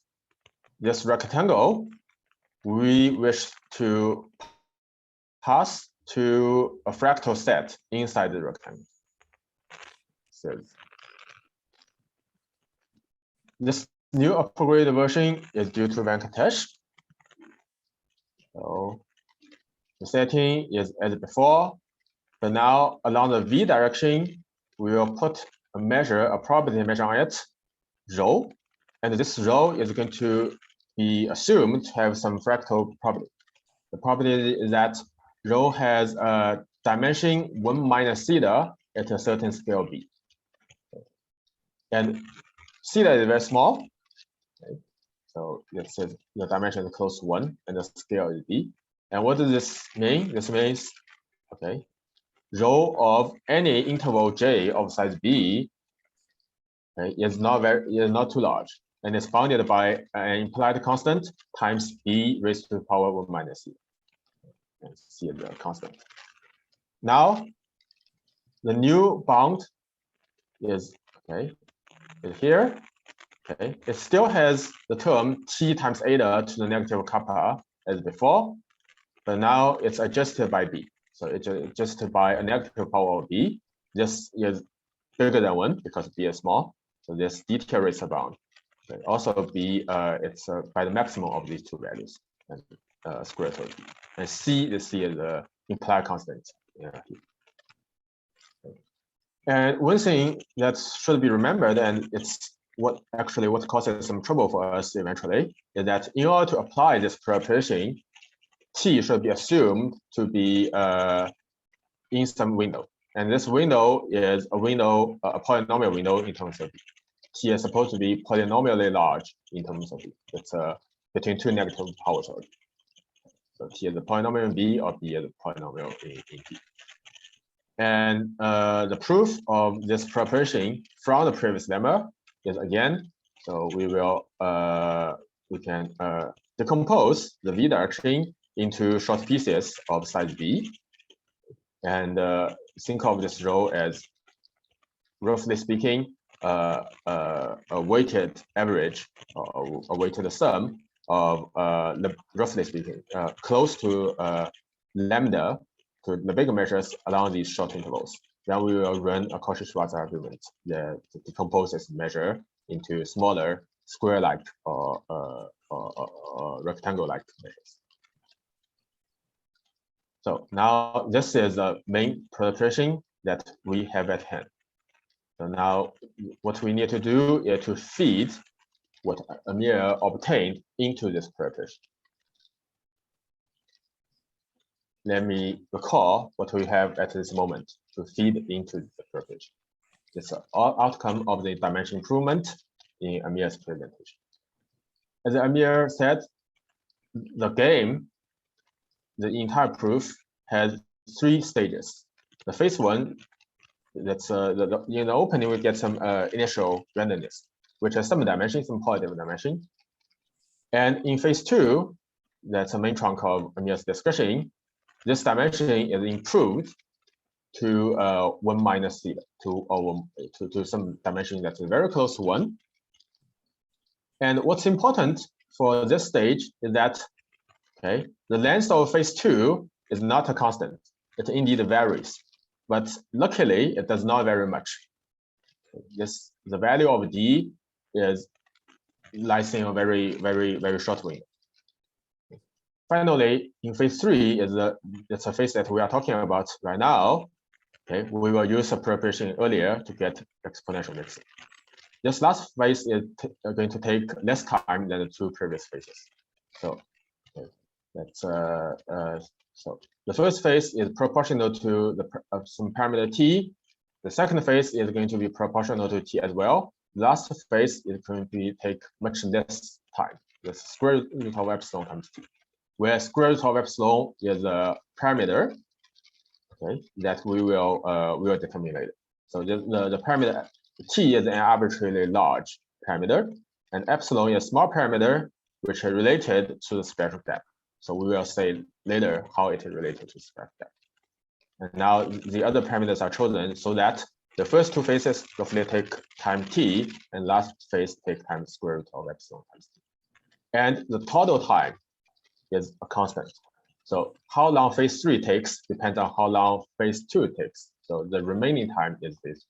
this rectangle, we wish to pass to a fractal set inside the rectangle. So this new upgraded version is due to Venkatesh. So the setting is as before, but now along the V direction, we will put a measure, a probability measure on it, rho, and this rho is going to be assumed to have some fractal property. The property is that rho has a dimension 1 minus theta at a certain scale b. And theta is very small. Okay. So it says the dimension is close to 1 and the scale is b. And what does this mean? This means, okay, rho of any interval j of size b, okay, is not too large, and it's bounded by an implied constant times b raised to the power 1 minus c. And c is the constant. Now, the new bound is here. Okay, it still has the term t times eta to the negative kappa as before, but now it's adjusted by b. So it's adjusted by a negative power of b. This is bigger than 1 because b is small. So this deteriorates the bound. Okay. Also b, it's by the maximum of these two values, and square root of b. And c is the implied constant. Yeah. Okay. And one thing that should be remembered, and it's what causes some trouble for us eventually, is that in order to apply this preparation, t should be assumed to be in some window, and this window is a window, a polynomial window in terms of b. T is supposed to be polynomially large in terms of b. It's between two negative powers of b. So t is a polynomial in b, or b is a polynomial in b. And the proof of this preparation from the previous lemma is again, so we can decompose the v direction into short pieces of size b, and think of this rho as, roughly speaking, a weighted average, or a weighted sum of, roughly speaking, close to lambda, to the bigger measures along these short intervals. Then we will run a Cauchy-Schwarz argument that decomposes measure into smaller square-like or rectangle-like measures. So now this is the main preparation that we have at hand. So now what we need to do is to feed what Amir obtained into this preparation. Let me recall what we have at this moment to feed into the preparation. It's an outcome of the dimension improvement in Amir's presentation. As Amir said, the game, the entire proof, has 3 stages. The phase 1, that's in the opening we get some initial randomness, which has some dimension, some positive dimension. And in phase 2, that's the main trunk of Amir's discussion. This dimension is improved to 1 minus theta, to some dimension that's very close to 1. And what's important for this stage is that, okay, the length of phase 2 is not a constant. It indeed varies, but luckily it does not vary much. The value of d is lies in a very short window. Finally, in phase 3 it's a phase that we are talking about right now. Okay, we will use a preparation earlier to get exponential mixing. This last phase is going to take less time than the 2 previous phases. So okay, that's so the first phase is proportional to some parameter t. The second phase is going to be proportional to t as well. Last phase is going to take much less time. The square root of epsilon times t, where square root of epsilon is a parameter, okay, that we will determine later. So the parameter t is an arbitrarily large parameter, and epsilon is a small parameter which is related to the spectral depth. So we will say later how it is related to spectral depth. And now the other parameters are chosen so that the first 2 phases roughly take time t, and last phase take time square root of epsilon times t. And the total time is a constant. So how long phase 3 takes depends on how long phase 2 takes. So the remaining time is this.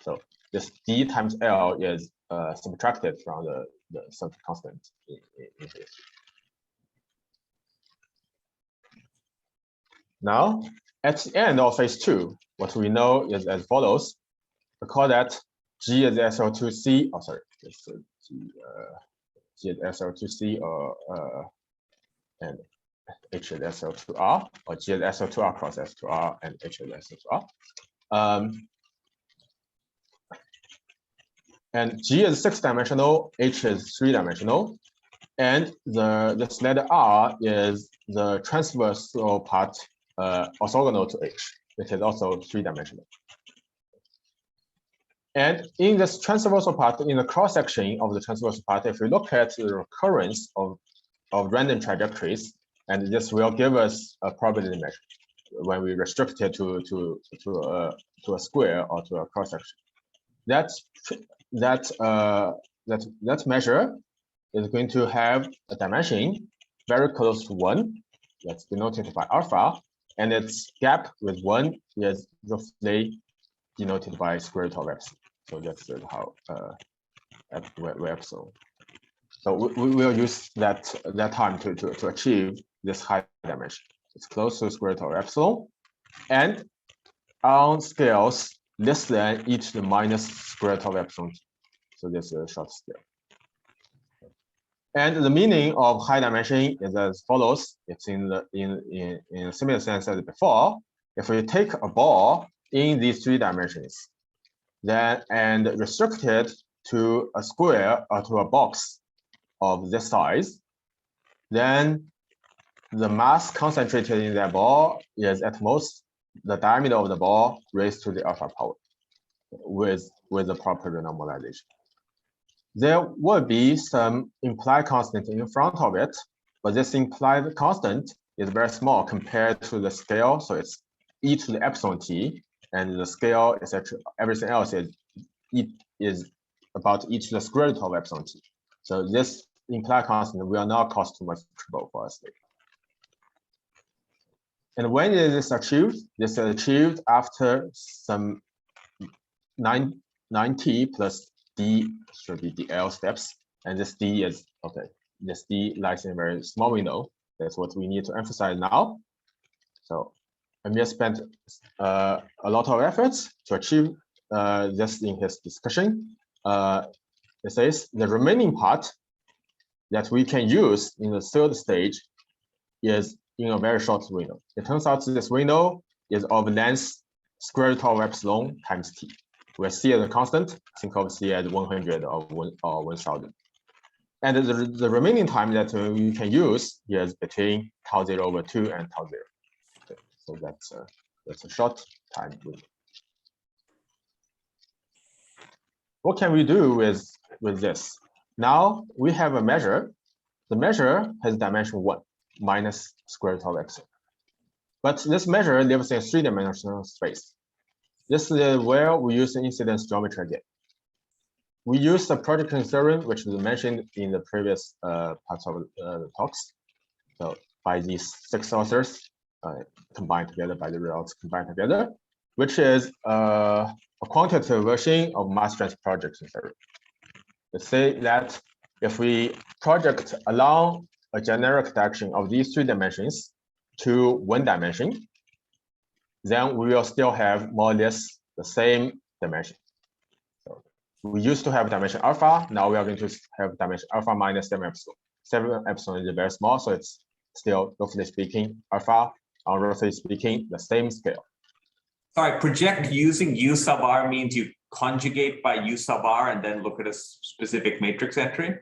So this d times L is subtracted from the constant in phase 3. Now, at the end of phase 2, what we know is as follows. We call that G is SL2C. Oh, sorry, it's G is SL2C and H is SL2R, or G is SL2R cross S2R, and H is SL2R. And G is 6-dimensional, H is 3-dimensional, and this letter R is the transversal part orthogonal to H, which is also 3-dimensional. And in this transversal part, in the cross section of the transversal part, if we look at the recurrence of random trajectories, and this will give us a probability measure when we restrict it to a square or to a cross section. That measure is going to have a dimension very close to 1, that's denoted by alpha, and its gap with 1 is roughly denoted by square root of epsilon. So that's how where epsilon. So we will use that time to achieve this high dimension. It's close to square root of epsilon, and on scales less than e to the minus square root of epsilon. So this is a short scale. And the meaning of high dimension is as follows. It's in a similar sense as before. If we take a ball in these 3 dimensions, then and restrict it to a square or to a box of this size, then the mass concentrated in that ball is at most the diameter of the ball raised to the alpha power with the proper renormalization. There will be some implied constant in front of it, but this implied constant is very small compared to the scale. So it's e to the epsilon t, and the scale is actually everything else is about e to the square root of epsilon t. So this implied constant will not cause too much trouble for us later. And when is this achieved? This is achieved after some 9t plus d should be dl steps, and this d is okay. This d lies in a very small window. That's what we need to emphasize now. So Amir spent a lot of efforts to achieve this in his discussion. It says the remaining part that we can use in the third stage is in a very short window. It turns out this window is of length square root of epsilon times t, where c as a constant, think of c as 100 or 1000. And the remaining time that we can use is between tau 0 over 2 and tau 0. Okay, so that's a short time window. What can we do with this? Now we have a measure. The measure has dimension 1 minus square root of epsilon. But this measure lives in a three-dimensional space. This is where we use the incidence geometry again. We use the projection theorem, which was mentioned in the previous parts of the talks. So by these 6 authors combined together, by the results combined together, which is a quantitative version of mass transfer projection theorem. Let's say that if we project along a generic direction of these 3 dimensions to 1 dimension, then we will still have more or less the same dimension. So we used to have dimension alpha. Now we are going to have dimension alpha minus 7 epsilon. 7 epsilon is very small, so it's still, roughly speaking, alpha, or roughly speaking, the same scale. Sorry, project using U sub R means you conjugate by U sub R and then look at a specific matrix entry?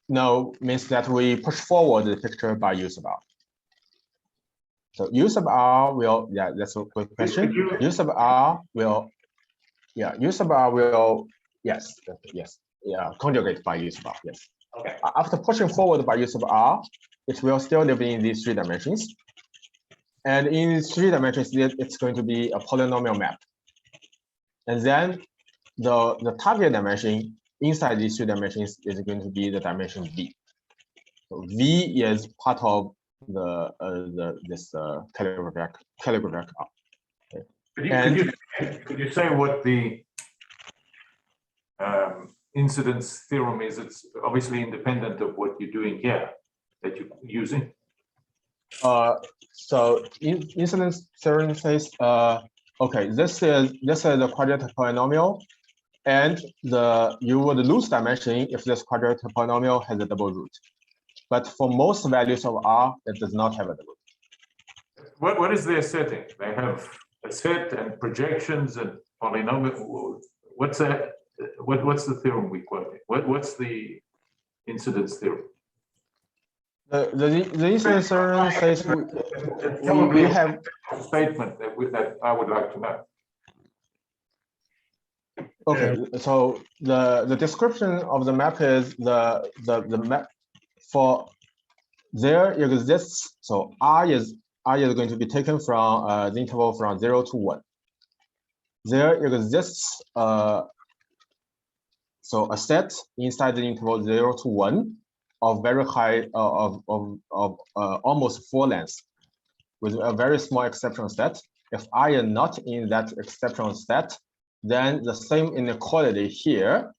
No, means that we push forward the picture by U sub R. So U sub R will, yeah, that's a quick question. U sub R will, yeah, U sub R will, yes, yeah, conjugate by U sub R, yes. Okay. After pushing forward by U sub R, it will still live in these 3 dimensions. And in these 3 dimensions, it's going to be a polynomial map. And then the target dimension inside these 2 dimensions is going to be the dimension V. So V is part of this calligraphic. Okay. Could you say what the incidence theorem is? It's obviously independent of what you're doing here that you're using. So incidence theorem says, okay, this is the quadratic polynomial, and you would lose dimension if this quadratic polynomial has a double root. But for most values of R, it does not have a double root. What is their setting? They have a set and projections and polynomial. What's that? What's the theorem we quote? What's the incidence theorem? The incidence theorem says we have a statement that I would like to know. Okay, so the description of the map is the map for there exists. So R is going to be taken from the interval from 0 to 1. There exists so a set inside the interval 0 to 1 of very high of almost 4 lengths with a very small exceptional set. If I am not in that exceptional set, then the same inequality here,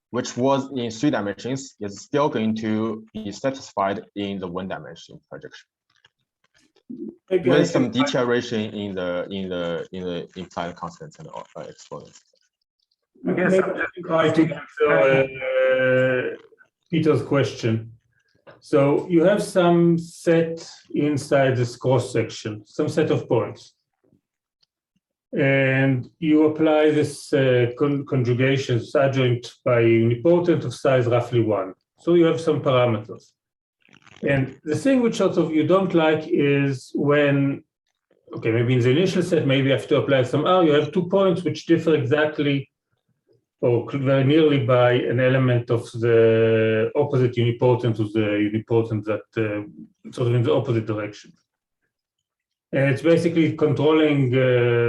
which was in 3 dimensions, is still going to be satisfied in the 1-dimension projection. With some deterioration in the implied constants and exponents. I guess I'm just trying to answer Peter's question. So you have some set inside this cross section, some set of points. And you apply this conjugation adjoint by unipotent of size roughly 1. So you have some parameters. And the thing which sort of you don't like is when, okay, maybe in the initial set, maybe you have to apply some R, you have 2 points which differ exactly or very nearly by an element of the opposite unipotent to the unipotent that sort of in the opposite direction. And it's basically controlling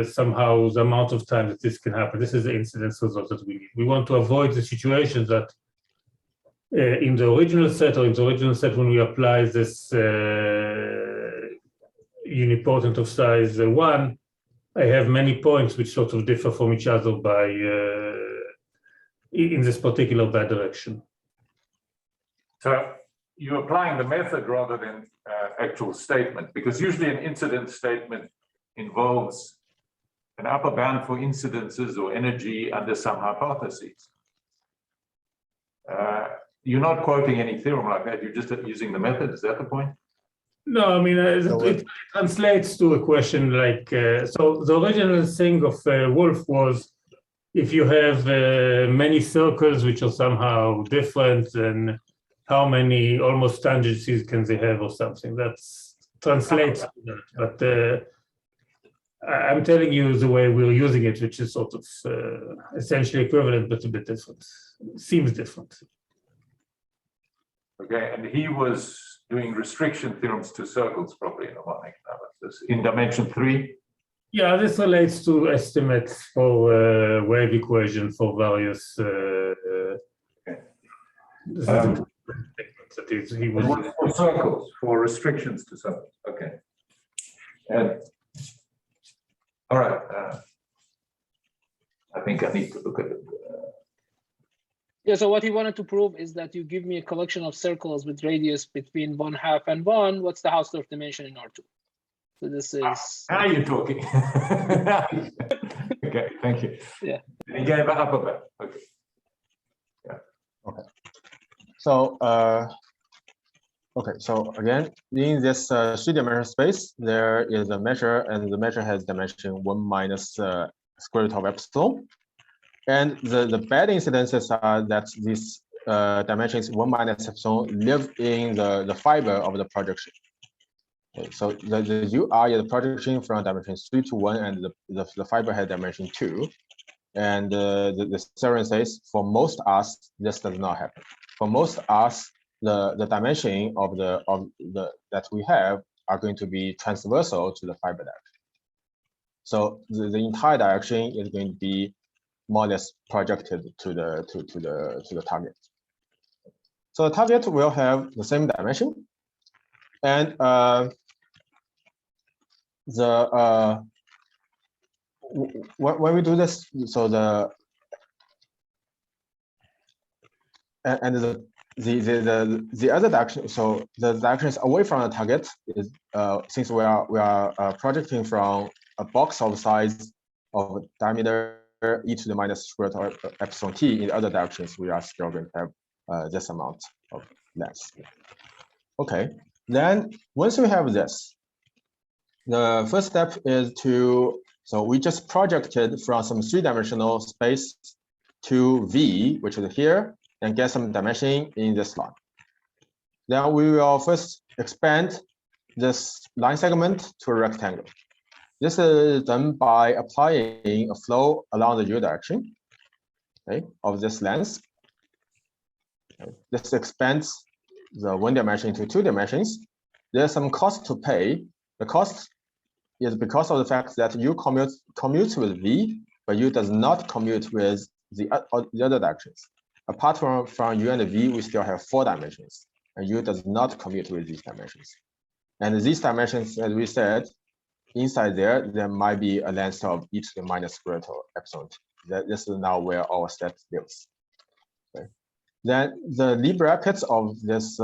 somehow the amount of time that this can happen. This is the incidence result that we need. We want to avoid the situation that in the original set when we apply this unipotent of size 1, I have many points which sort of differ from each other by in this particular bad direction. So you're applying the method rather than actual statement, because usually an incident statement involves an upper bound for incidences or energy under some hypotheses. You're not quoting any theorem like that, you're just using the method, is that the point? No, I mean, it translates to a question like, so the original thing of Wolf was, if you have many circles which are somehow different, then how many almost tangencies can they have or something? That translates to that. But I'm telling you the way we're using it, which is sort of essentially equivalent, but a bit different. Seems different. Okay, and he was doing restriction theorems to circles probably in the harmonic analysis in dimension 3. Yeah, this relates to estimates for wave equation for various. He was for circles, for restrictions to circles. Okay. And all right. I think I need to look at it. Yeah, so what he wanted to prove is that you give me a collection of circles with radius between 1/2 and 1. What's the Hausdorff dimension in R2? So this is. Now you're talking. Okay, thank you. Yeah. And he gave up a bit. Okay. Yeah. Okay. So okay. So again, in this three-dimensional space, there is a measure, and the measure has dimension 1 minus square root of epsilon. And the bad incidences are that these dimensions 1 minus epsilon live in the fiber of the projection. Okay, so the UR is the projection from dimension 3 to 1, and the fiber has dimension 2. And the theorem says for most R's, this does not happen. For most R's, the dimension of the that we have are going to be transversal to the fiber direction. So the entire direction is going to be more or less projected to the target. So the target will have the same dimension, and when we do this, so the other direction, so the directions away from the target is since we are projecting from a box of size of diameter e to the minus square root of epsilon t in other directions, we are still going to have this amount of length. Okay, then once we have this, the first step is so we just projected from some three-dimensional space to V, which is here, and get some dimension in this line. Then we will first expand this line segment to a rectangle. This is done by applying a flow along the U direction, okay, of this length. Okay. This expands the one dimension into two dimensions. There's some cost to pay. The cost is because of the fact that U commutes with V, but U does not commute with the other directions. Apart from U and V, we still have 4 dimensions, and U does not commute with these dimensions. And these dimensions, as we said, inside there might be a length of e to the minus square root of epsilon. This is now where our set lives. Okay. Then the Lie brackets of this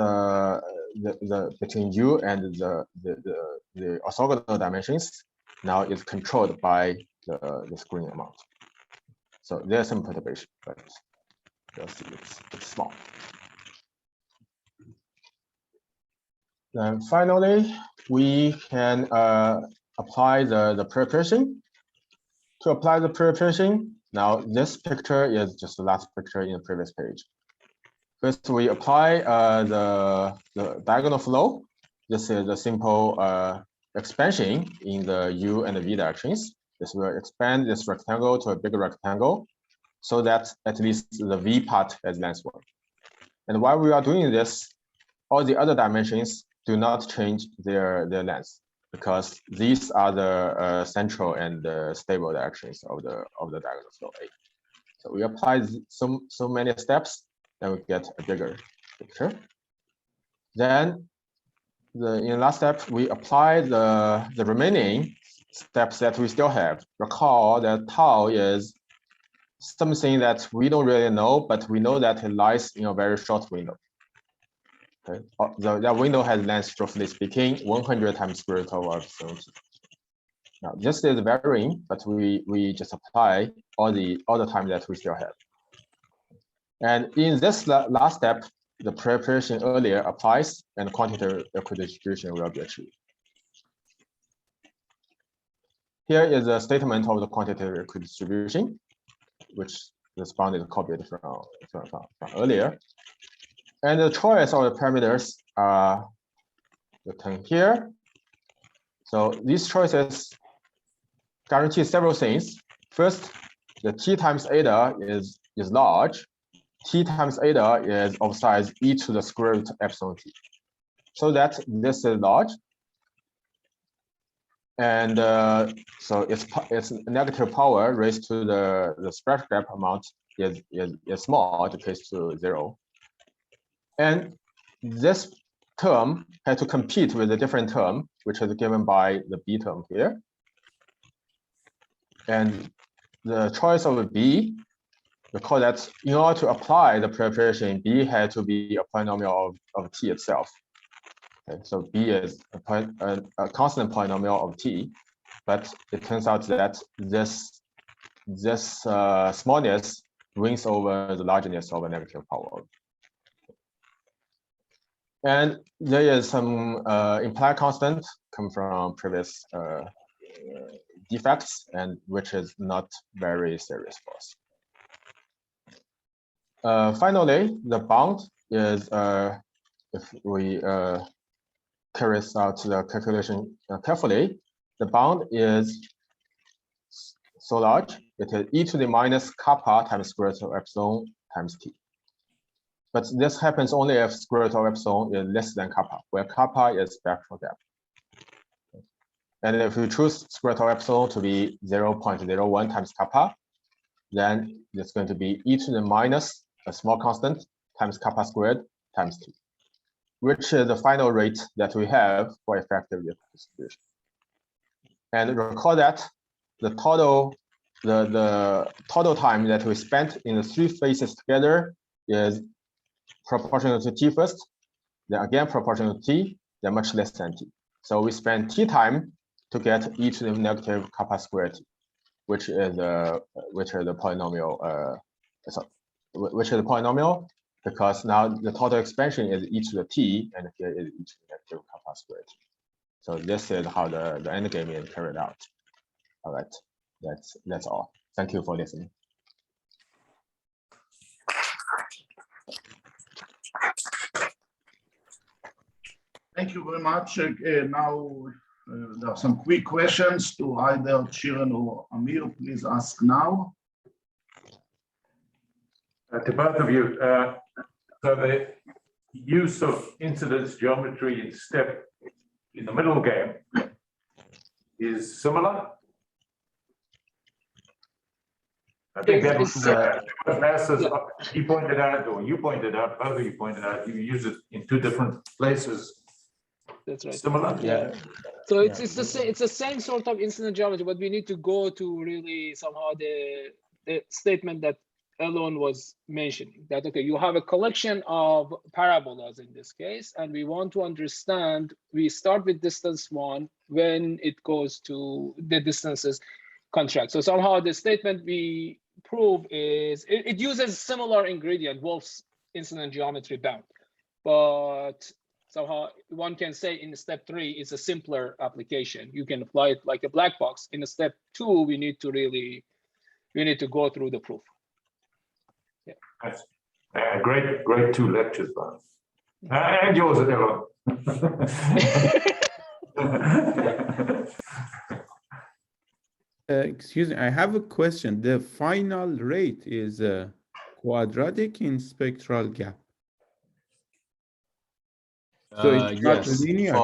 between U and the orthogonal dimensions now is controlled by the screen amount. So there's some perturbation, but it's small. Then finally, we can apply the preparation. To apply the preparation, now this picture is just the last picture in the previous page. First, we apply the diagonal flow. This is a simple expansion in the U and the V directions. This will expand this rectangle to a bigger rectangle so that at least the V part has length 1. And while we are doing this, all the other dimensions do not change their length, because these are the central and the stable directions of the diagonal flow A. So we apply so many steps, then we get a bigger picture. Then in the last step, we apply the remaining steps that we still have. Recall that tau is something that we don't really know, but we know that it lies in a very short window. Okay, that window has length, roughly speaking, 100 times square root of epsilon t. Now this is varying, but we just apply all the time that we still have. And in this last step, the preparation earlier applies, and quantitative equidistribution will be achieved. Here is a statement of the quantitative equidistribution, which this bound is copied from earlier. And the choice of the parameters are written here. So these choices guarantee several things. First, the t times eta is large. T times eta is of size e to the square root epsilon t. So that this is large. And so its negative power raised to the spectral gap amount is small, decreased to 0. And this term had to compete with a different term, which is given by the b term here. And the choice of b, recall that in order to apply the preparation, b had to be a polynomial of t itself. Okay, so b is a constant polynomial of t, but it turns out that this smallness wins over the largeness of a negative power. And there is some implied constant come from previous defects, and which is not very serious for us. Finally, the bound is, if we carry out the calculation carefully, the bound is so large, it is e to the minus kappa times square root of epsilon times t. But this happens only if square root of epsilon is less than kappa, where kappa is spectral gap. And if we choose square root of epsilon to be 0.01 times kappa, then it's going to be e to the minus a small constant times kappa squared times t, which is the final rate that we have for effective distribution. And recall that the total time that we spent in the three phases together is proportional to t first, then again proportional to t, then much less than t. So we spend t time to get e to the negative kappa squared t, which is the polynomial. Which is the polynomial, because now the total expansion is e to the t, and here is e to the negative kappa squared t. So this is how the endgame is carried out. All right, that's all. Thank you for listening. Thank you very much. Now there are some quick questions to either Zhiren or Amir. Please ask now. To both of you, so the use of incidence geometry in the middle game is similar. I think that was he pointed out, or you pointed out, both of you pointed out, you use it in two different places. That's right. Similar? Yeah. So it's the same sort of incident geometry, but we need to go to really somehow the statement that Elon was mentioning, that okay, you have a collection of parabolas in this case, and we want to understand, we start with distance 1 when it goes to the distances contract. So somehow the statement we prove is it uses similar ingredient, Wolf's incident geometry bound, but somehow one can say in step 3 is a simpler application. You can apply it like a black box. In step 2, we need to go through the proof. That's great 2 lectures, Bob. And yours, Elon. Excuse me, I have a question. The final rate is quadratic in spectral gap. So it's not yes, linear.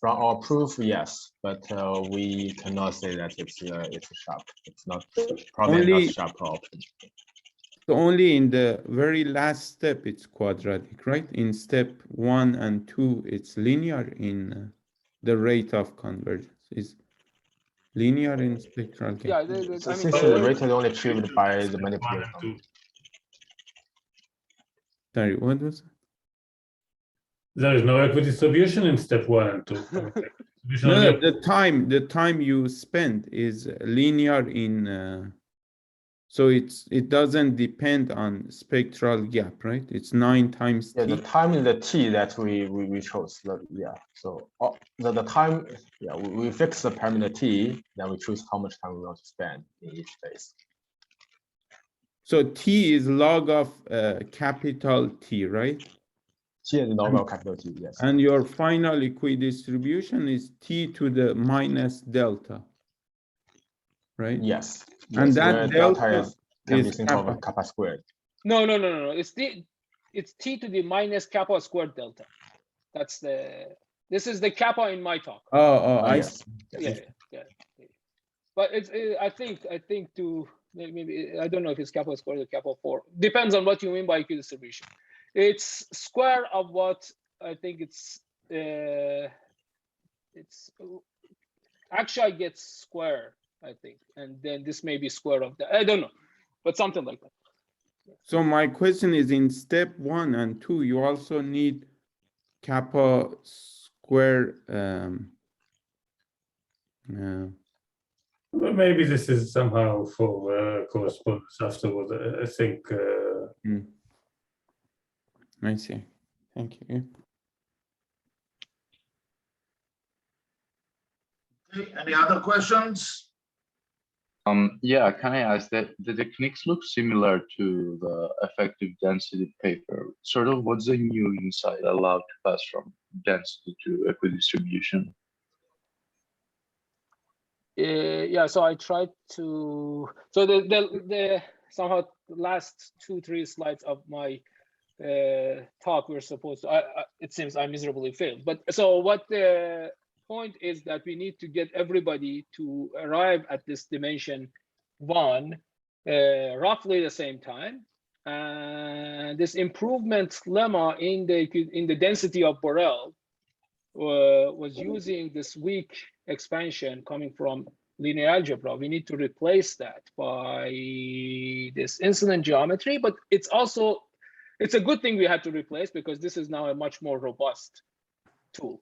From our proof, yes, but we cannot say that it's sharp. It's not probably not sharp option. So only in the very last step it's quadratic, right? In step 1 and 2, it's linear in the rate of convergence. Is linear in spectral gap. Yeah, Essentially, the rate is only achieved by the manipulation. Sorry, what was it? There is no equidistribution in step 1 and 2. Distribution only No, the time you spend is linear in so it doesn't depend on spectral gap, right? It's 9 times Yeah, t. the time is the t that we chose. Yeah, so the time, yeah, we fix the parameter t, then we choose how much time we want to spend in each phase. So t is log of capital T, right? T is log of capital T, yes. And your final equidistribution is t to the minus delta, right? Yes. And yes, that where delta can be is think of kappa squared. No. It's t to the minus kappa squared delta. That's this is the kappa in my talk. I Yes. see. Yeah. But it's I think to maybe I don't know if it's kappa squared or kappa 4. Depends on what you mean by equidistribution. It's square of what I think it's actually I get square, I think, and then this may be square of that. I don't know, but something like that. So my question is, in step 1 and 2, you also need kappa square. Maybe this is somehow for correspondence afterwards. I think. I see. Thank you. Any other questions? Yeah, can I ask that the techniques look similar to the effective density paper? Sort of what's the new insight allowed to pass from density to equidistribution? Yeah, so I tried to, so the somehow the last 2-3 slides of my talk were supposed to, it seems I miserably failed. But so what the point is that we need to get everybody to arrive at this dimension 1 roughly the same time. And this improvement lemma in the density of Borel was using this weak expansion coming from linear algebra. We need to replace that by this incident geometry, but it's a good thing we had to replace because this is now a much more robust tool.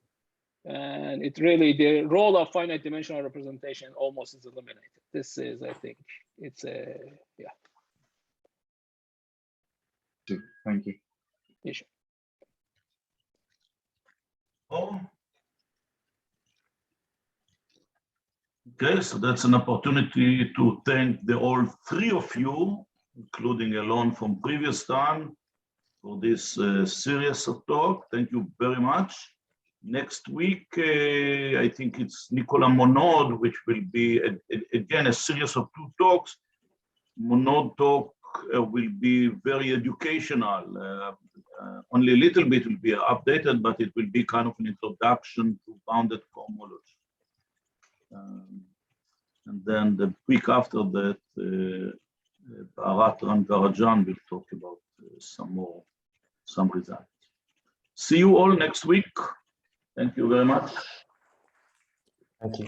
And it really, the role of finite dimensional representation almost is eliminated. This is, I think, it's a, yeah. Thank you. Yeah, sure. Oh. Okay, so that's an opportunity to thank all 3 of you, including Alon from previous time, for this series of talk. Thank you very much. Next week, I think it's Nicolas Monod, which will be, again, a series of 2 talks. Monod talk will be very educational. Only a little bit will be updated, but it will be kind of an introduction to bounded cohomology. And then the week after that, Ratner and Garajan will talk about some results. See you all next week. Thank you very much. Thank you.